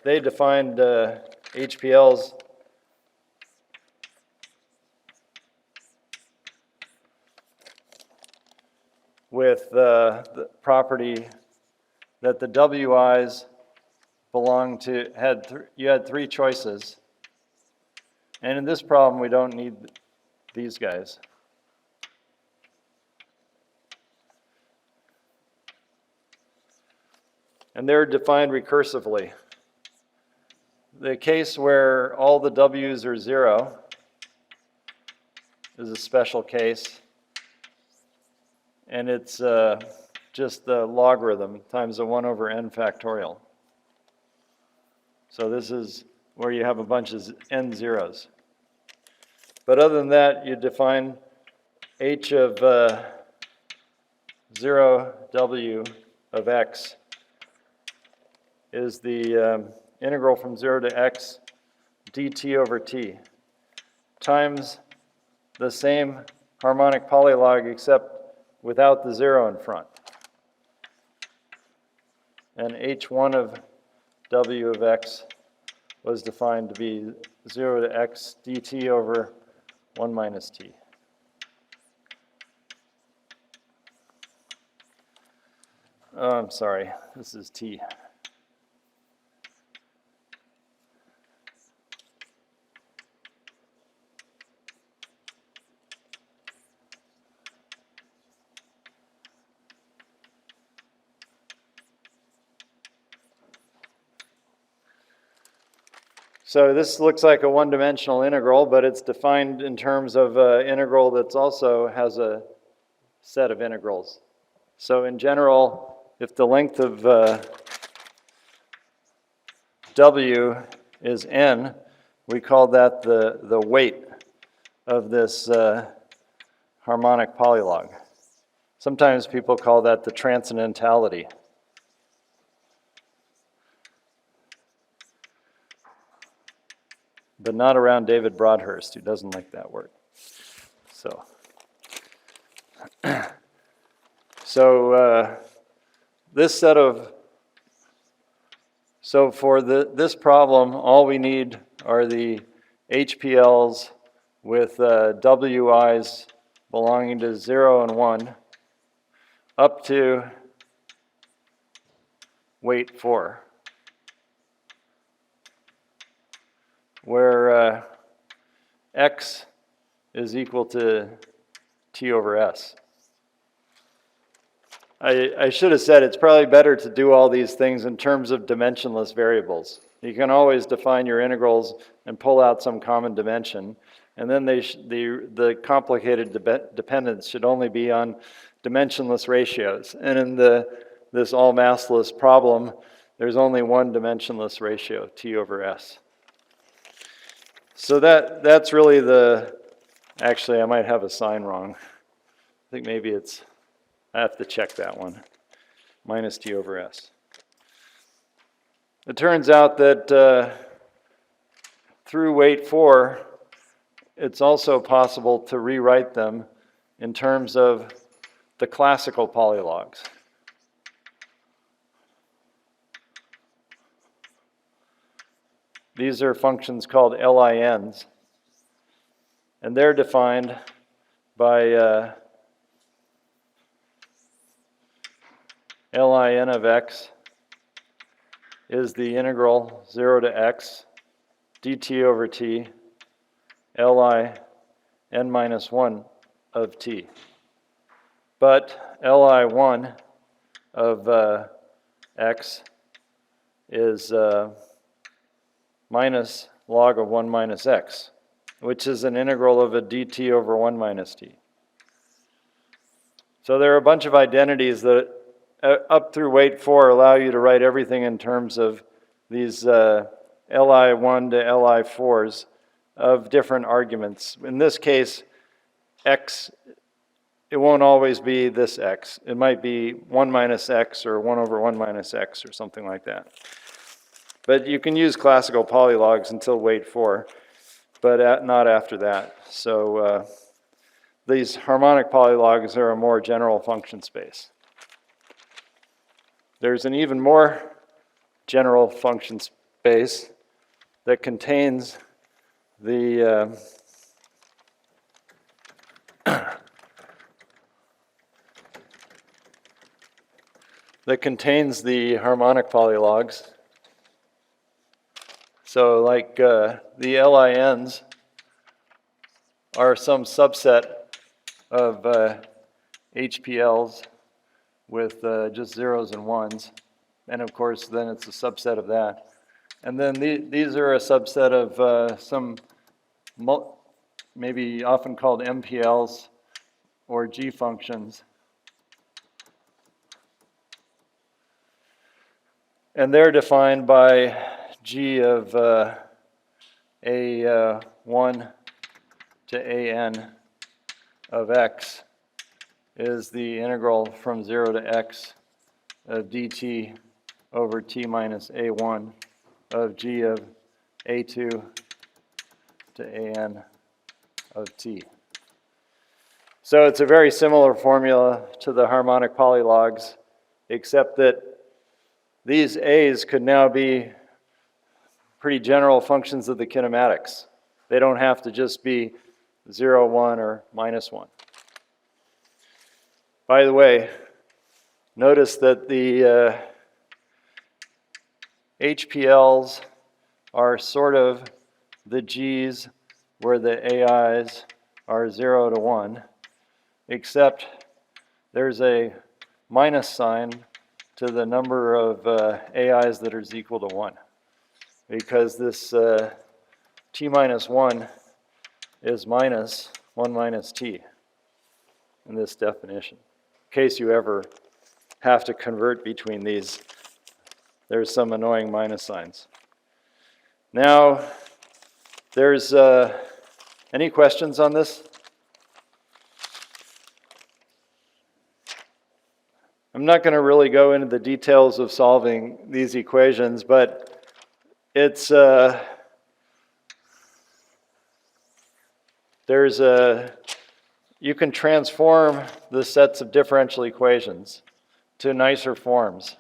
they defined HPLs with the property that the WIs belong to, you had three choices. And in this problem, we don't need these guys. And they're defined recursively. The case where all the W's are 0 is a special case. And it's just the logarithm times the 1 over n factorial. So this is where you have a bunch of n zeros. But other than that, you define h of 0w of x is the integral from 0 to x dt over t times the same harmonic polylog except without the 0 in front. And h1 of w of x was defined to be 0 to x dt over 1 minus t. Oh, I'm sorry, this is t. So this looks like a one-dimensional integral, but it's defined in terms of an integral that also has a set of integrals. So in general, if the length of w is n, we call that the weight of this harmonic polylog. Sometimes people call that the transcendentality. But not around David Broadhurst, who doesn't like that word. So this set of So for this problem, all we need are the HPLs with WIs belonging to 0 and 1 up to weight 4, where x is equal to t over s. I should have said it's probably better to do all these things in terms of dimensionless variables. You can always define your integrals and pull out some common dimension, and then the complicated dependence should only be on dimensionless ratios. And in this all massless problem, there's only one dimensionless ratio, t over s. So that's really actually I might have a sign wrong. I think maybe I have to check that one, minus t over s. It turns out that through weight 4, it's also possible to rewrite them in terms of the classical polylogs. These are functions called LINs, and they're defined by LIN of x is the integral 0 to x dt over t Li n minus 1 of t. But Li1 of x is minus log of 1 minus x, which is an integral of a dt over 1 minus t. So there are a bunch of identities that up through weight 4 allow you to write everything in terms of these Li1 to Li4s of different arguments. In this case, x, it won't always be this x. It might be 1 minus x or 1 over 1 minus x or something like that. But you can use classical polylogs until weight 4, but not after that. So these harmonic polylogs are a more general function space. There's an even more general function space that contains the harmonic polylogs. So like the LINs are some subset of HPLs with just zeros and ones. And of course, then it's a subset of that. And then these are a subset of some maybe often called MPLs or G functions. And they're defined by G of A1 to AN of x is the integral from 0 to x of dt over t minus A1 of G of A2 to AN of t. So it's a very similar formula to the harmonic polylogs, except that these A's could now be pretty general functions of the kinematics. They don't have to just be 0, 1, or minus 1. By the way, notice that the HPLs are sort of the G's where the AIs are 0 to 1, except there's a minus sign to the number of AIs that is equal to 1, because this t minus 1 is minus 1 minus t in this definition. In case you ever have to convert between these, there's some annoying minus signs. Now, there's any questions on this? I'm not going to really go into the details of solving these equations, but it's you can transform the sets of differential equations to nicer forms.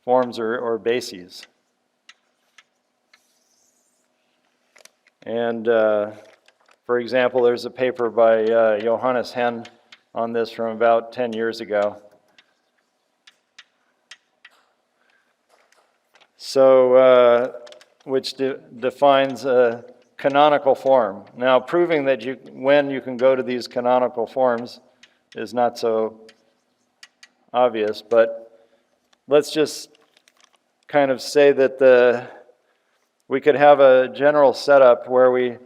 forms or bases. And for example, there's a paper by Johannes Henn on this from about 10 years ago. So, which defines a canonical form. Now, proving that when you can go to these canonical forms is not so obvious, but let's just kind of say that we could have a general setup where we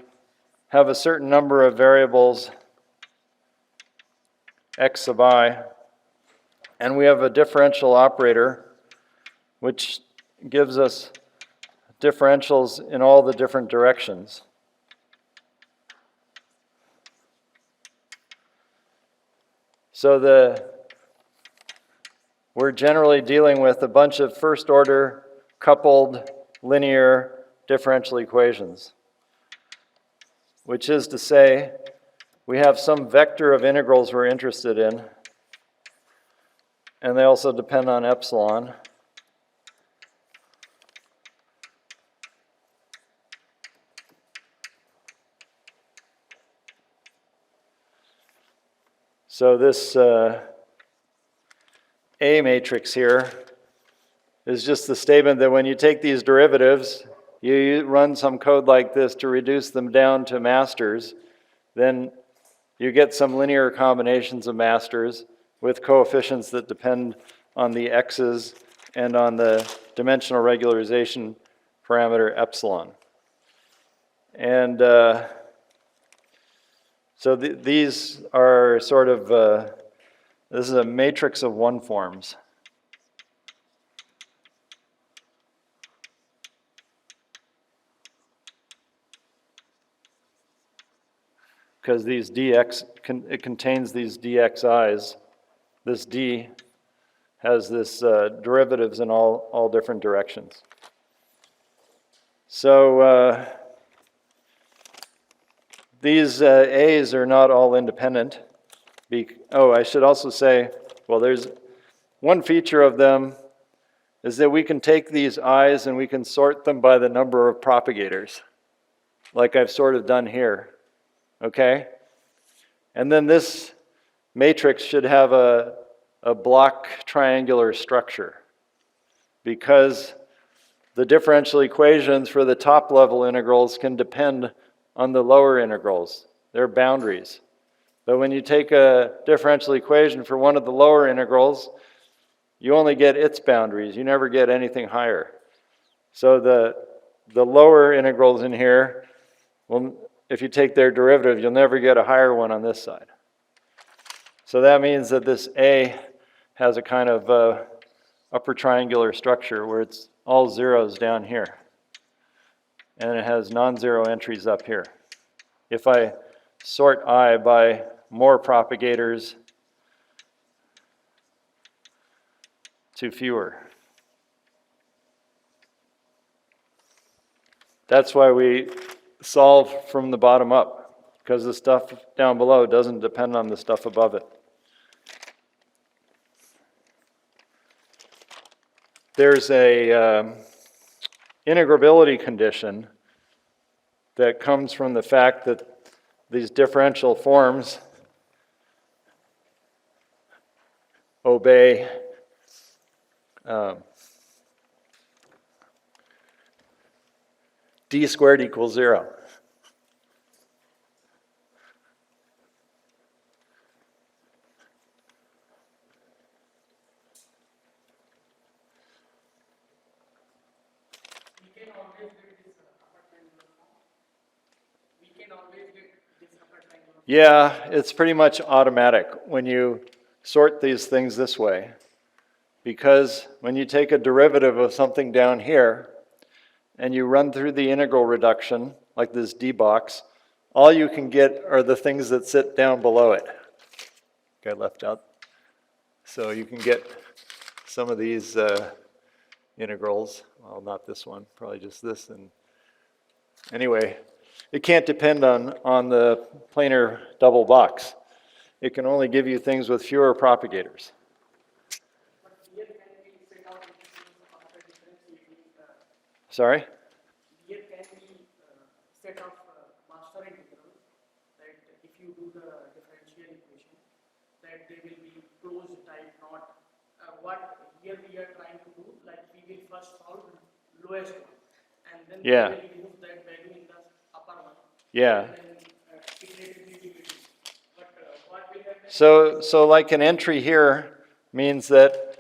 have a certain number of variables, x sub I, and we have a differential operator, which gives us differentials in all the different directions. So we're generally dealing with a bunch of first order coupled linear differential equations, which is to say we have some vector of integrals we're interested in, and they also depend on epsilon. So this A matrix here is just the statement that when you take these derivatives, you run some code like this to reduce them down to masters, then you get some linear combinations of masters with coefficients that depend on the x's and on the dimensional regularization parameter epsilon. And so these are sort of, this is a matrix of one forms. Because these dx, it contains these dxi's. This d has this derivatives in all different directions. So these a's are not all independent. I should also say, well, there's one feature of them is that we can take these i's and we can sort them by the number of propagators, like I've sort of done here. Okay? And then this matrix should have a block triangular structure, because the differential equations for the top level integrals can depend on the lower integrals. They're boundaries. But when you take a differential equation for one of the lower integrals, you only get its boundaries. You never get anything higher. So the lower integrals in here, well, if you take their derivative, you'll never get a higher one on this side. So that means that this A has a kind of upper triangular structure where it's all zeros down here. And it has non-zero entries up here. If I sort I by more propagators to fewer. That's why we solve from the bottom up, because the stuff down below doesn't depend on the stuff above it. There's a integrability condition that comes from the fact that these differential forms obey d squared equals 0. Yeah, it's pretty much automatic when you sort these things this way. Because when you take a derivative of something down here and you run through the integral reduction, like this d box, all you can get are the things that sit down below it. Got left out. So you can get some of these integrals. Well, not this one, probably just this. And anyway, it can't depend on the planar double box. It can only give you things with fewer propagators. Sorry? Here can be set of master integral that if you do the differential equation, that they will be closed type, not what here we are trying to do, like we will first solve lowest one, and then Yeah. we will remove that value in the upper one. Yeah. And then iteratively we will do. But what will happen? So like an entry here means that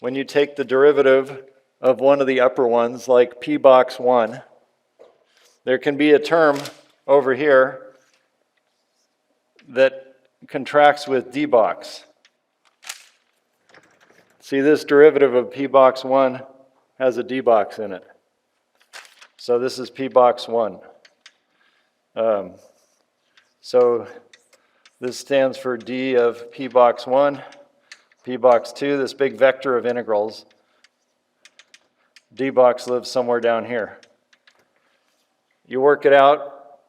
when you take the derivative of one of the upper ones, like p box 1, there can be a term over here that contracts with d box. See, this derivative of p box 1 has a d box in it. So this is p box 1. So this stands for d of p box 1, p box 2, this big vector of integrals. D box lives somewhere down here. You work it out,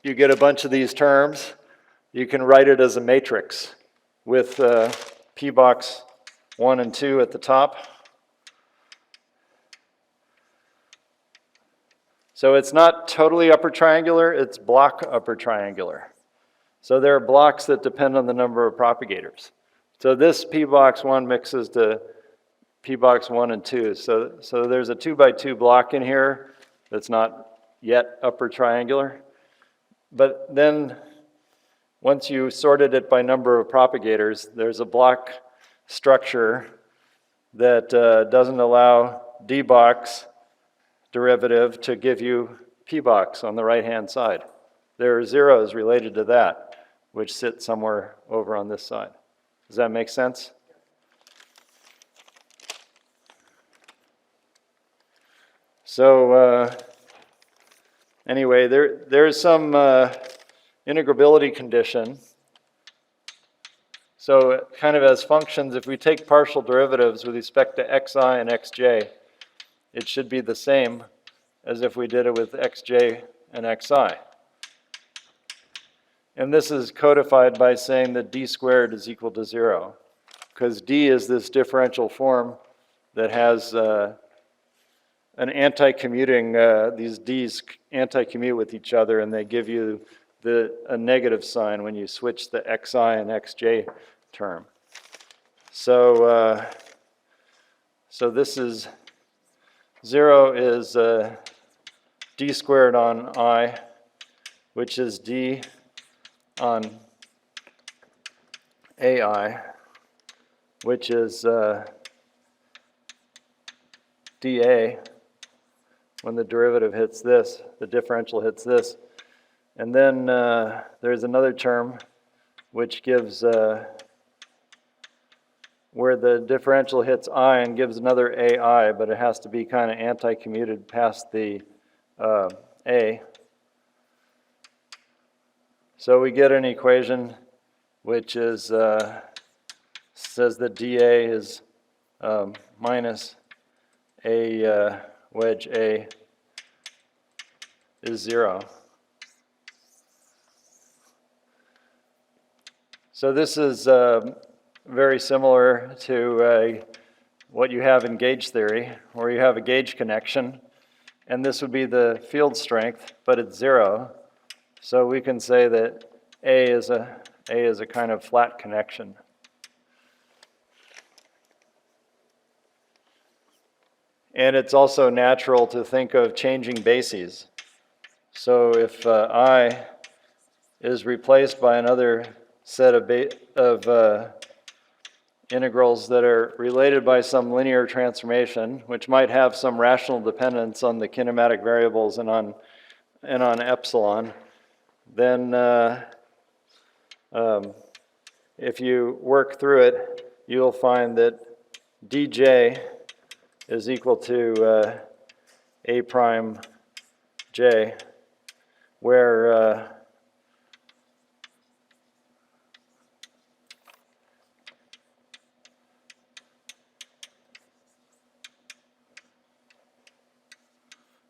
you get a bunch of these terms. You can write it as a matrix with p box 1 and 2 at the top. So it's not totally upper triangular, it's block upper triangular. So there are blocks that depend on the number of propagators. So this p box 1 mixes to p box 1 and 2. So there's a 2 by 2 block in here that's not yet upper triangular. But then once you sorted it by number of propagators, there's a block structure that doesn't allow d box derivative to give you p box on the right-hand side. There are zeros related to that, which sit somewhere over on this side. Does that make sense? So anyway, there's some integrability condition. So kind of as functions, if we take partial derivatives with respect to xi and xj, it should be the same as if we did it with xj and xi. And this is codified by saying that d squared is equal to 0, because d is this differential form that has an anti-commuting, these d's anti-commute with each other, and they give you a negative sign when you switch the xi and xj term. So, so this is 0 is d squared on I, which is d on ai, which is dA when the derivative hits this, the differential hits this. And then there's another term which gives, where the differential hits I and gives another AI, but it has to be kind of anti-commuted past the A. So we get an equation which is, says that dA is minus a wedge A is 0. So this is very similar to what you have in gauge theory, where you have a gauge connection, and this would be the field strength, but it's 0. So we can say that A is a kind of flat connection. And it's also natural to think of changing bases. So if I is replaced by another set of integrals that are related by some linear transformation, which might have some rational dependence on the kinematic variables and on epsilon, then if you work through it, you'll find that dj is equal to a prime j, where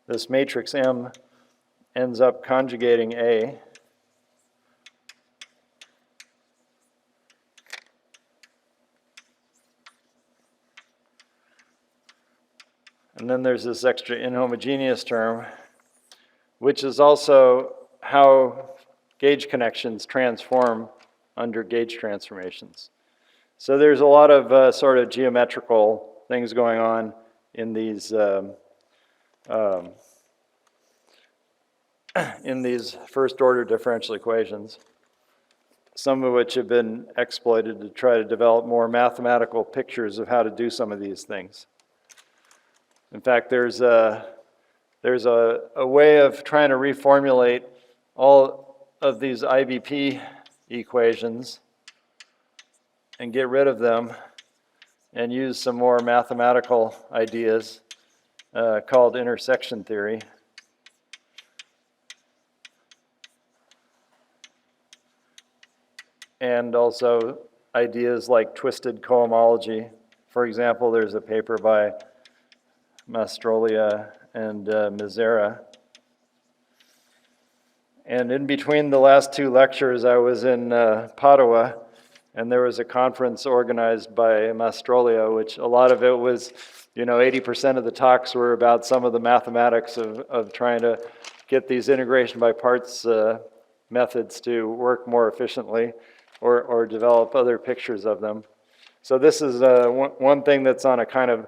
this matrix M ends up conjugating A. And then there's this extra inhomogeneous term, which is also how gauge connections transform under gauge transformations. So there's a lot of sort of geometrical things going on in these first order differential equations, some of which have been exploited to try to develop more mathematical pictures of how to do some of these things. In fact, there's a way of trying to reformulate all of these IBP equations and get rid of them and use some more mathematical ideas called intersection theory. And also ideas like twisted cohomology. For example, there's a paper by Mastrolia and Misera. And in between the last two lectures, I was in Padua, and there was a conference organized by Mastrolia, which a lot of it was, 80% of the talks were about some of the mathematics of trying to get these integration by parts methods to work more efficiently or develop other pictures of them. So this is one thing that's on a kind of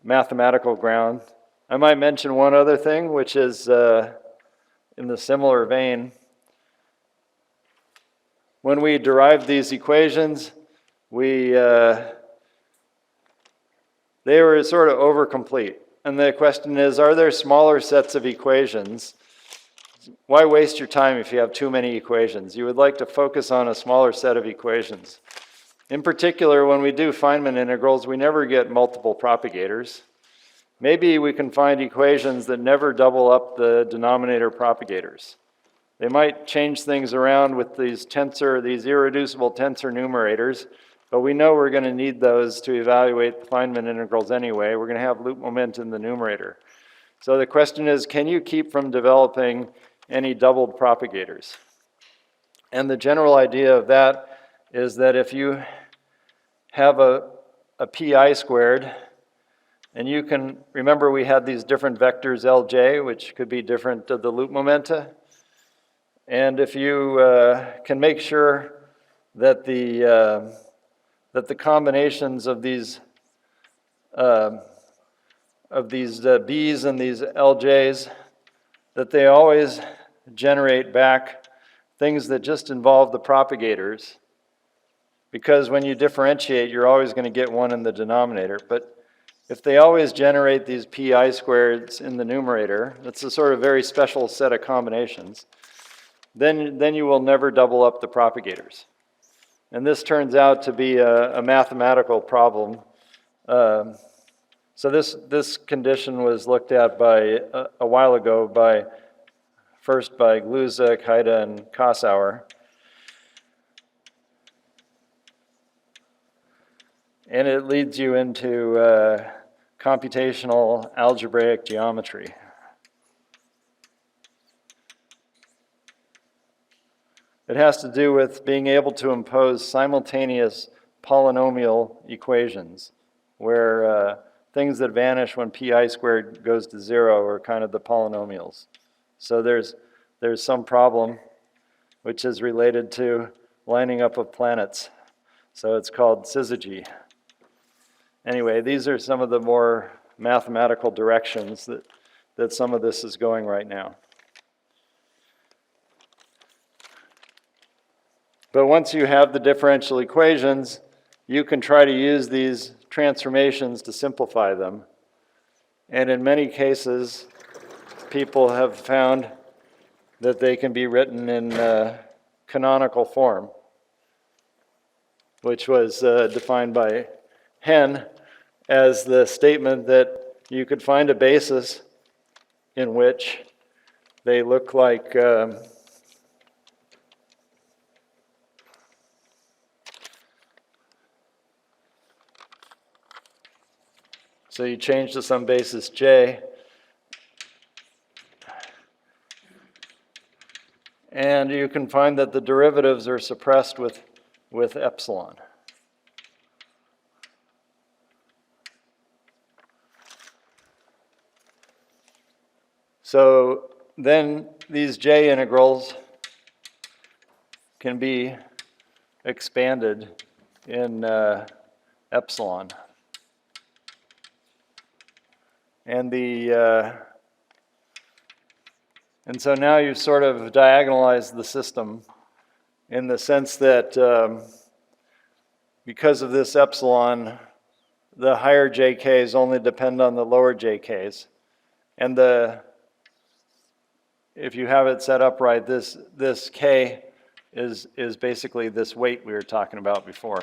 mathematical ground. I might mention one other thing, which is in the similar vein. When we derived these equations, they were sort of overcomplete. And the question is, are there smaller sets of equations? Why waste your time if you have too many equations? You would like to focus on a smaller set of equations. In particular, when we do Feynman integrals, we never get multiple propagators. Maybe we can find equations that never double up the denominator propagators. They might change things around with these irreducible tensor numerators, but we know we're going to need those to evaluate the Feynman integrals anyway. We're going to have loop momentum in the numerator. So the question is, can you keep from developing any doubled propagators? And the general idea of that is that if you have a pi squared, and you can remember we had these different vectors Lj, which could be different to the loop momenta. And if you can make sure that the combinations of these B's and these Lj's, that they always generate back things that just involve the propagators, because when you differentiate, you're always going to get one in the denominator. But if they always generate these pi squareds in the numerator, that's a sort of very special set of combinations, then you will never double up the propagators. And this turns out to be a mathematical problem. So this condition was looked at by a while ago first by Gluza, Kaida, and Kossauer. And it leads you into computational algebraic geometry. It has to do with being able to impose simultaneous polynomial equations, where things that vanish when pi squared goes to 0 are kind of the polynomials. So there's some problem which is related to lining up of planets. So it's called syzygy. Anyway, these are some of the more mathematical directions that some of this is going right now. But once you have the differential equations, you can try to use these transformations to simplify them. And in many cases, people have found that they can be written in canonical form, which was defined by Hen as the statement that you could find a basis in which they look like so you change to some basis J, and you can find that the derivatives are suppressed with epsilon. So then these J integrals can be expanded in epsilon. And and so now you've sort of diagonalized the system in the sense that because of this epsilon, the higher JKs only depend on the lower JKs. And if you have it set up right, this K is basically this weight we were talking about before.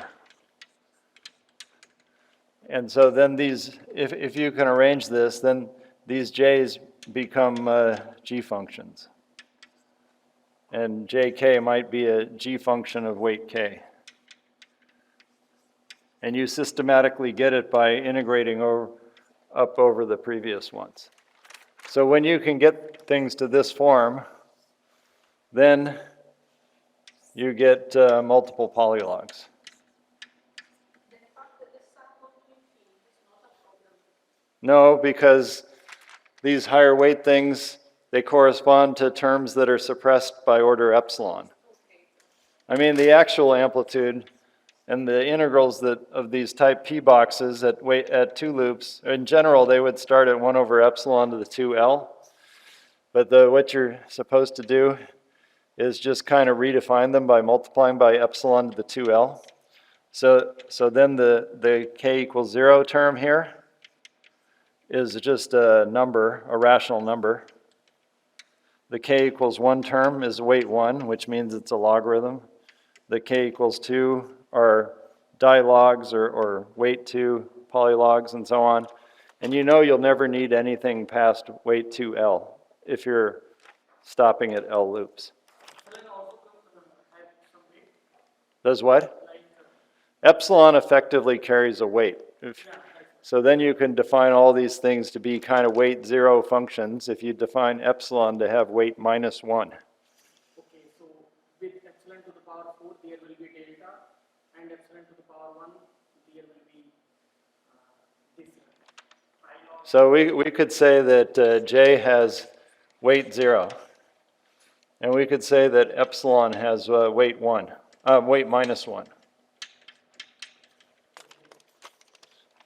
And so then these, if you can arrange this, then these J's become G functions. And JK might be a G function of weight K. And you systematically get it by integrating up over the previous ones. So when you can get things to this form, then you get multiple polylogs. The fact that the sum goes to infinity is not a problem. No, because these higher weight things, they correspond to terms that are suppressed by order epsilon. Okay. I mean, the actual amplitude and the integrals of these type P boxes at 2 loops, in general, they would start at 1 over epsilon to the 2L. But what you're supposed to do is just kind of redefine them by multiplying by epsilon to the 2L. So then the K equals 0 term here is just a number, a rational number. The K equals 1 term is weight 1, which means it's a logarithm. The K equals 2 are dilogs or weight 2 polylogs and so on. And you know you'll never need anything past weight 2L if you're stopping at L loops. Epsilon also have some weight, Does what? like, Epsilon effectively carries a weight. So then you can define all these things to be kind of weight 0 functions if you define epsilon to have weight -1. okay, so with epsilon to the power 4, there will be delta, and epsilon to the power 1, there will be this pi log. So we could say that J has weight 0. And we could say that epsilon has weight -1.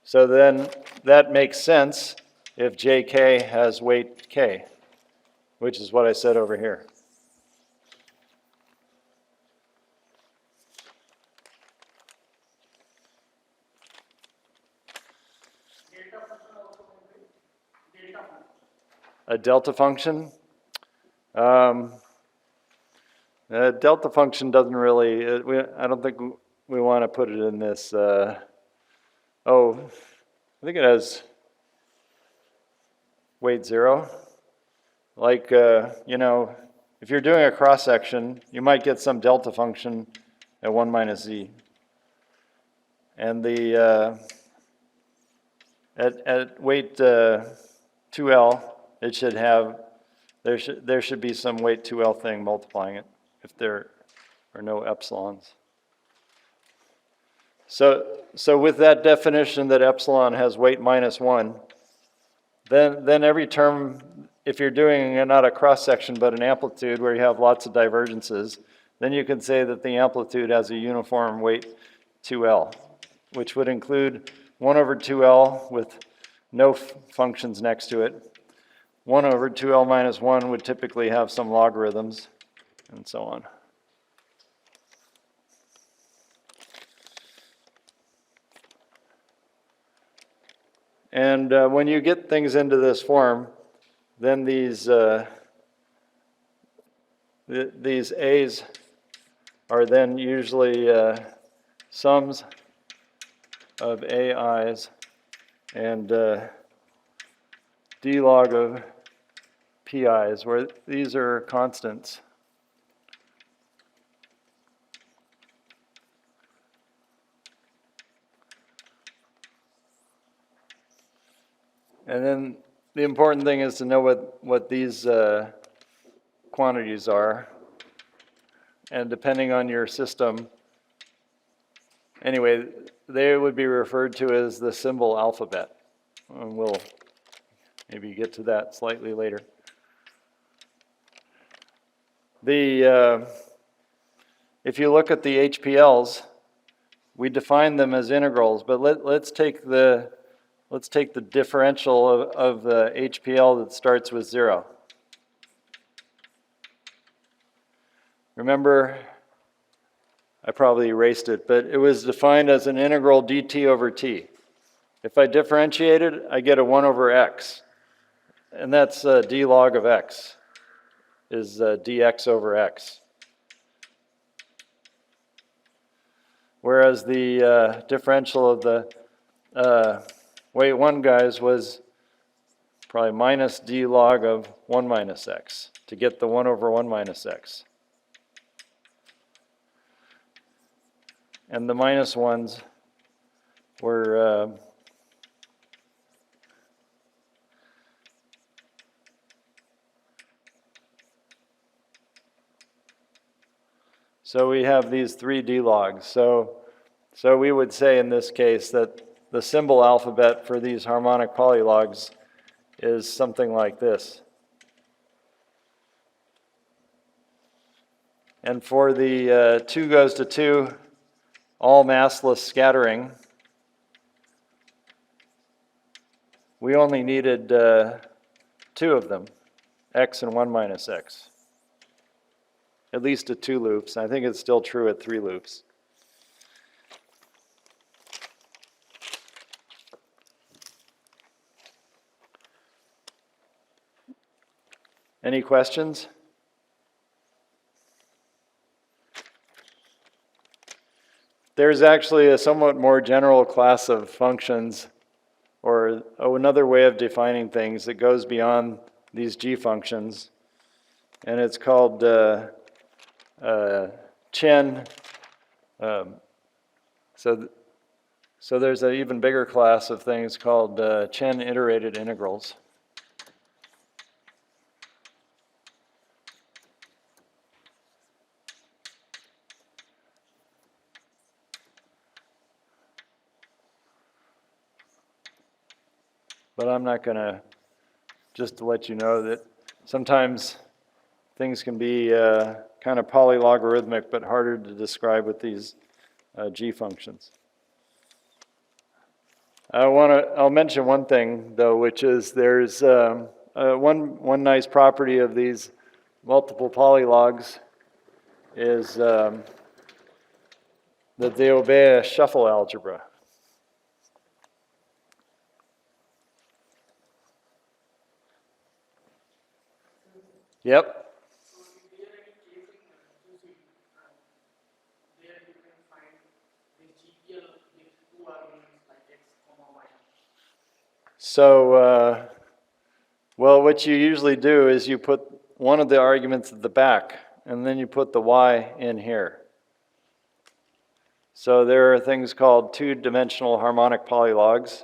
So then that makes sense if JK has weight K, which is what I said over here. Delta function also can be delta function. A delta function? Delta function doesn't really, I don't think we want to put it in this. I think it has weight 0. Like, if you're doing a cross section, you might get some delta function at 1 minus z. And at weight 2L, it should have, there should be some weight 2L thing multiplying it if there are no epsilons. So with that definition that epsilon has weight -1, then every term, if you're doing not a cross section but an amplitude where you have lots of divergences, then you can say that the amplitude has a uniform weight 2L, which would include 1 over 2L with no functions next to it. 1 over 2L minus 1 would typically have some logarithms, and so on. And when you get things into this form, then these A's are then usually sums of AI's and D log of PI's, where these are constants. And then the important thing is to know what these quantities are. And depending on your system, anyway, they would be referred to as the symbol alphabet. And we'll maybe get to that slightly later. if you look at the HPLs, we define them as integrals, but let's take the differential of the HPL that starts with 0. Remember, I probably erased it, but it was defined as an integral dt over t. If I differentiate it, I get a 1 over x. And that's d log of x, is dx over x. Whereas the differential of the weight 1 guys was probably minus d log of 1 minus x to get the 1 over 1 minus x. And the minus ones were so we have these 3 d logs. So we would say in this case that the symbol alphabet for these harmonic polylogs is something like this. And for the 2 goes to 2, all massless scattering, we only needed 2 of them, x and 1 minus x. At least at 2 loops. I think it's still true at 3 loops. Any questions? There's actually a somewhat more general class of functions, or another way of defining things that goes beyond these g functions, and it's called Chen. So there's an even bigger class of things called Chen iterated integrals. But I'm not going to, just to let you know that sometimes things can be kind of polylogarithmic, but harder to describe with these g functions. I'll mention one thing though, which is there's one nice property of these multiple polylogs is that they obey a shuffle algebra. Yep. So if there are any cases in there you can find the GPL with 2 arguments like x, y. So, well, what you usually do is you put one of the arguments at the back, and then you put the y in here. So there are things called 2-dimensional harmonic polylogs,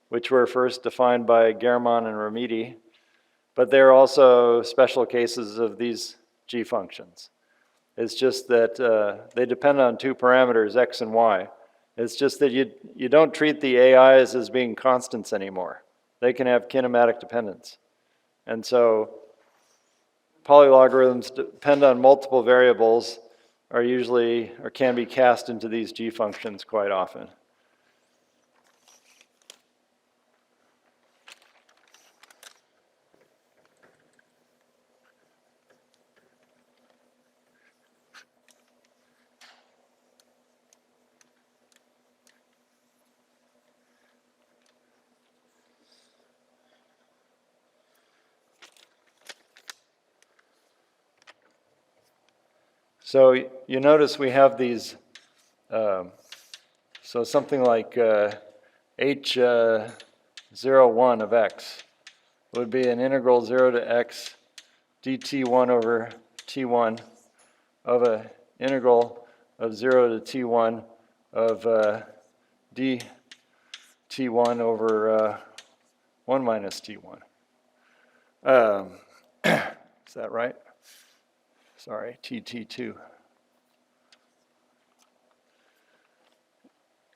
which were first defined by German and Ramidi. But there are also special cases of these g functions. It's just that they depend on 2 parameters, x and y. It's just that you don't treat the AIs as being constants anymore. They can have kinematic dependence. And so polylogarithms depend on multiple variables, are usually, or can be cast into these g functions quite often. So you notice we have these, so something like h01 of x would be an integral 0 to x dt1 over t1 of an integral of 0 to t1 of dt1 over 1 minus t1. Is that right? Sorry, tt2.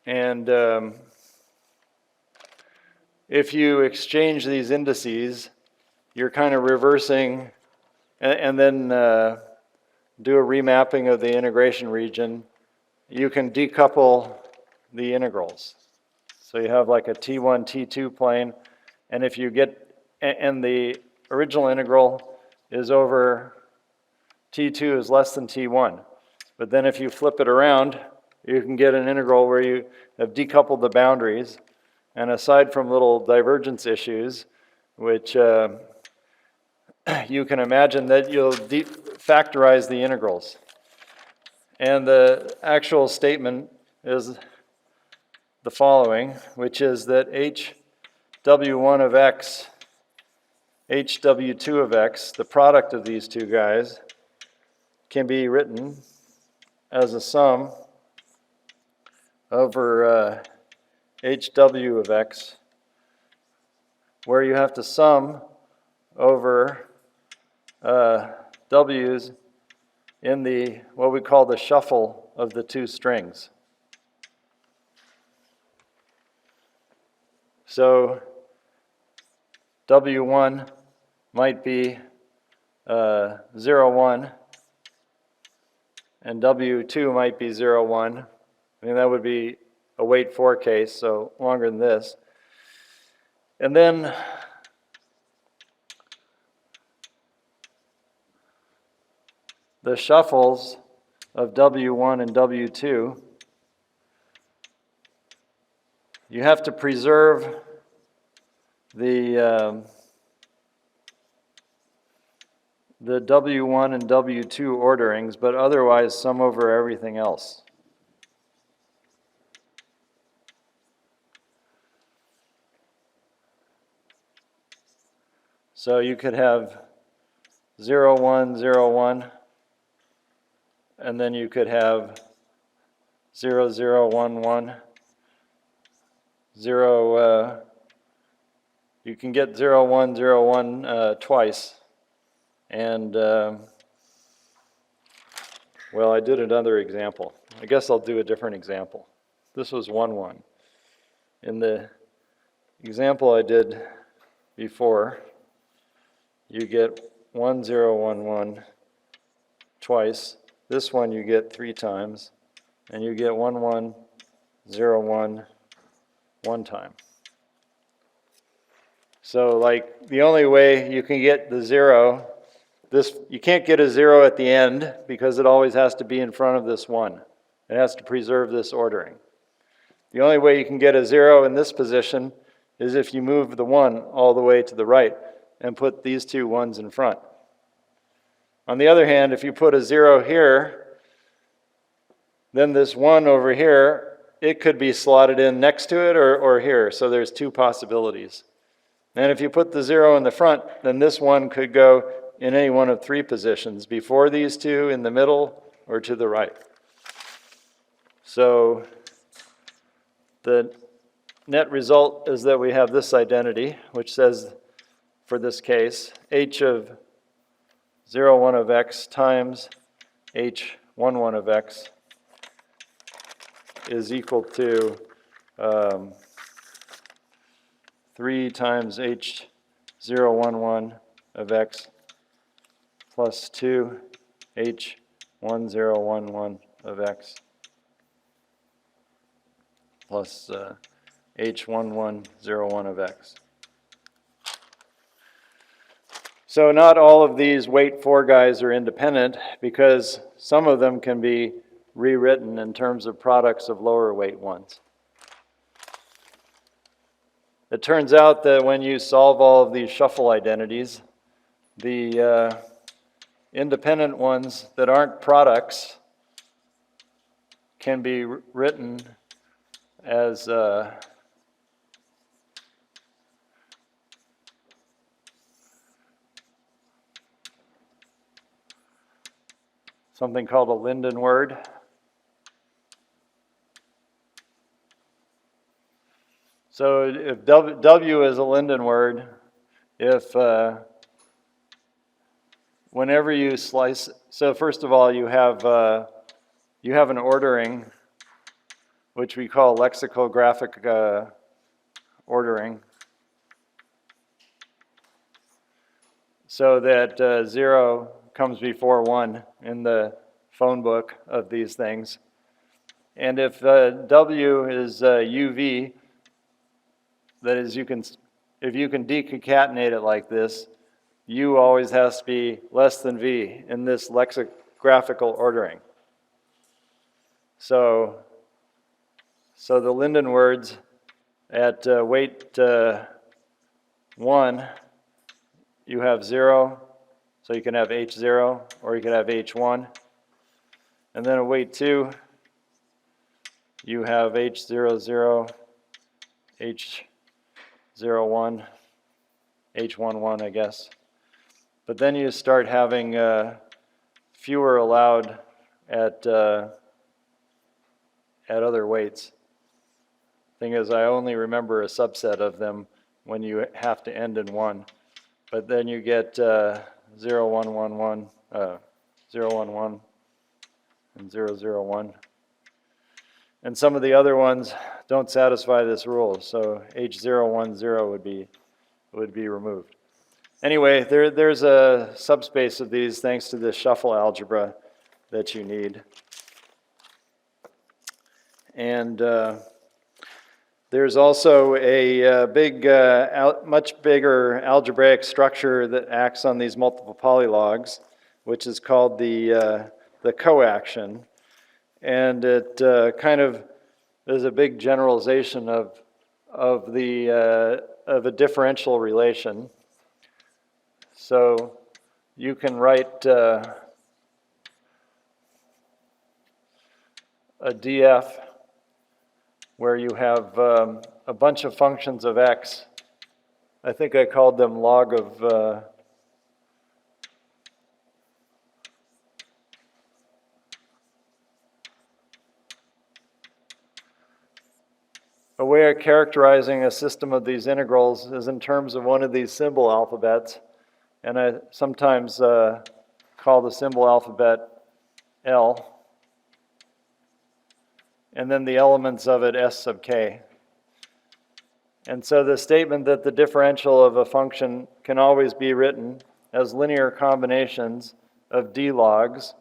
And if you exchange these indices, you're kind of reversing, and then do a remapping of the integration region, you can decouple the integrals. So you have like a T1, T2 plane, and if you get, and the original integral is over T2 is less than T1. But then if you flip it around, you can get an integral where you have decoupled the boundaries, and aside from little divergence issues, which you can imagine that you'll factorize the integrals. And the actual statement is the following, which is that HW1 of x, HW2 of x, the product of these two guys, can be written as a sum over HW of x, where you have to sum over W's in the, what we call the shuffle of the two strings. So W1 might be 0, 1, and W2 might be 0, 1. I mean, that would be a weight 4 case, so longer than this. And then the shuffles of W1 and W2, you have to preserve the W1 and W2 orderings, but otherwise sum over everything else. So you could have 0, 1, 0, 1, and then you could have 0, 0, 1, 1, 0, you can get 0, 1, 0, 1 twice. And, well, I did another example. I guess I'll do a different example. This was 1, 1. In the example I did before, you get 1, 0, 1, 1 twice. This one you get 3 times. And you get 1, 1, 0, 1, 1 time. So, like, the only way you can get the 0, you can't get a 0 at the end because it always has to be in front of this 1. It has to preserve this ordering. The only way you can get a 0 in this position is if you move the 1 all the way to the right and put these two 1s in front. On the other hand, if you put a 0 here, then this 1 over here, it could be slotted in next to it or here. So there's 2 possibilities. And if you put the 0 in the front, then this 1 could go in any one of 3 positions, before these 2, in the middle, or to the right. So the net result is that we have this identity, which says, for this case, h of 0, 1 of x times h 1, 1 of x is equal to 3 times h 0, 1, 1 of x plus 2 h 1, 0, 1, 1 of x plus h 1, 1, 0, 1 of x. So not all of these weight 4 guys are independent, because some of them can be rewritten in terms of products of lower weight ones. It turns out that when you solve all of these shuffle identities, the independent ones that aren't products can be written as something called a Linden word. So if W is a Linden word, if whenever you slice, so first of all you have an ordering, which we call lexicographic ordering, so that 0 comes before 1 in the phone book of these things. And if W is UV, that is, if you can deconcatenate it like this, U always has to be less than V in this lexicographical ordering. So the Linden words at weight 1, you have 0, so you can have H0, or you can have H1. And then at weight 2, you have H00, H01, H11, I guess. But then you start having fewer allowed at other weights. Thing is, I only remember a subset of them when you have to end in 1. But then you get 0111, 011, and 001. And some of the other ones don't satisfy this rule, so H010 would be removed. Anyway, there's a subspace of these thanks to this shuffle algebra that you need. And there's also a much bigger algebraic structure that acts on these multiple polylogs, which is called the coaction. And it kind of is a big generalization of a differential relation. So you can write a df where you have a bunch of functions of x. I think I called them log of a way of characterizing a system of these integrals is in terms of one of these symbol alphabets. And I sometimes call the symbol alphabet L. And then the elements of it S sub k. And so the statement that the differential of a function can always be written as linear combinations of d logs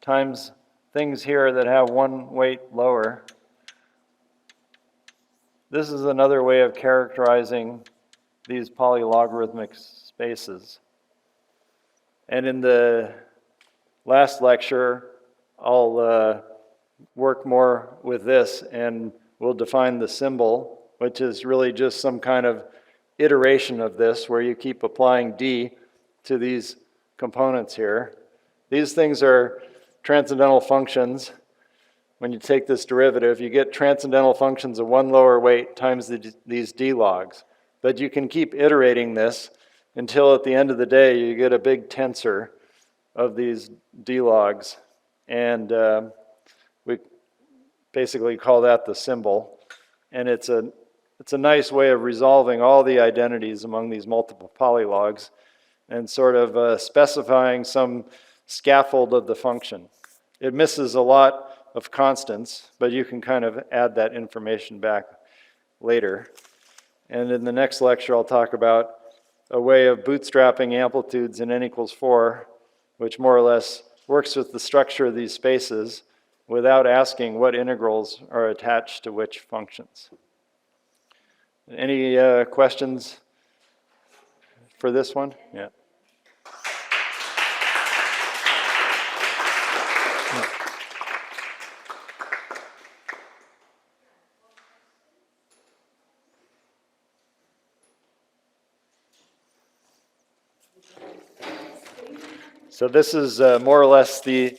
times things here that have one weight lower. This is another way of characterizing these polylogarithmic spaces. And in the last lecture, I'll work more with this, and we'll define the symbol, which is really just some kind of iteration of this, where you keep applying d to these components here. These things are transcendental functions. When you take this derivative, you get transcendental functions of one lower weight times these d logs. But you can keep iterating this until at the end of the day you get a big tensor of these d logs. And we basically call that the symbol. And it's a nice way of resolving all the identities among these multiple polylogs and sort of specifying some scaffold of the function. It misses a lot of constants, but you can kind of add that information back later. And in the next lecture, I'll talk about a way of bootstrapping amplitudes in n equals 4, which more or less works with the structure of these spaces without asking what integrals are attached to which functions. Any questions for this one? Yeah. So this is more or less the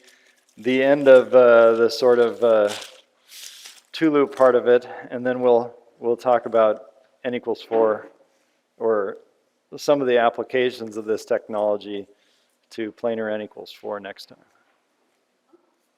end of the sort of two-loop part of it, and then we'll talk about n equals 4, or some of the applications of this technology to planar n equals 4 next time.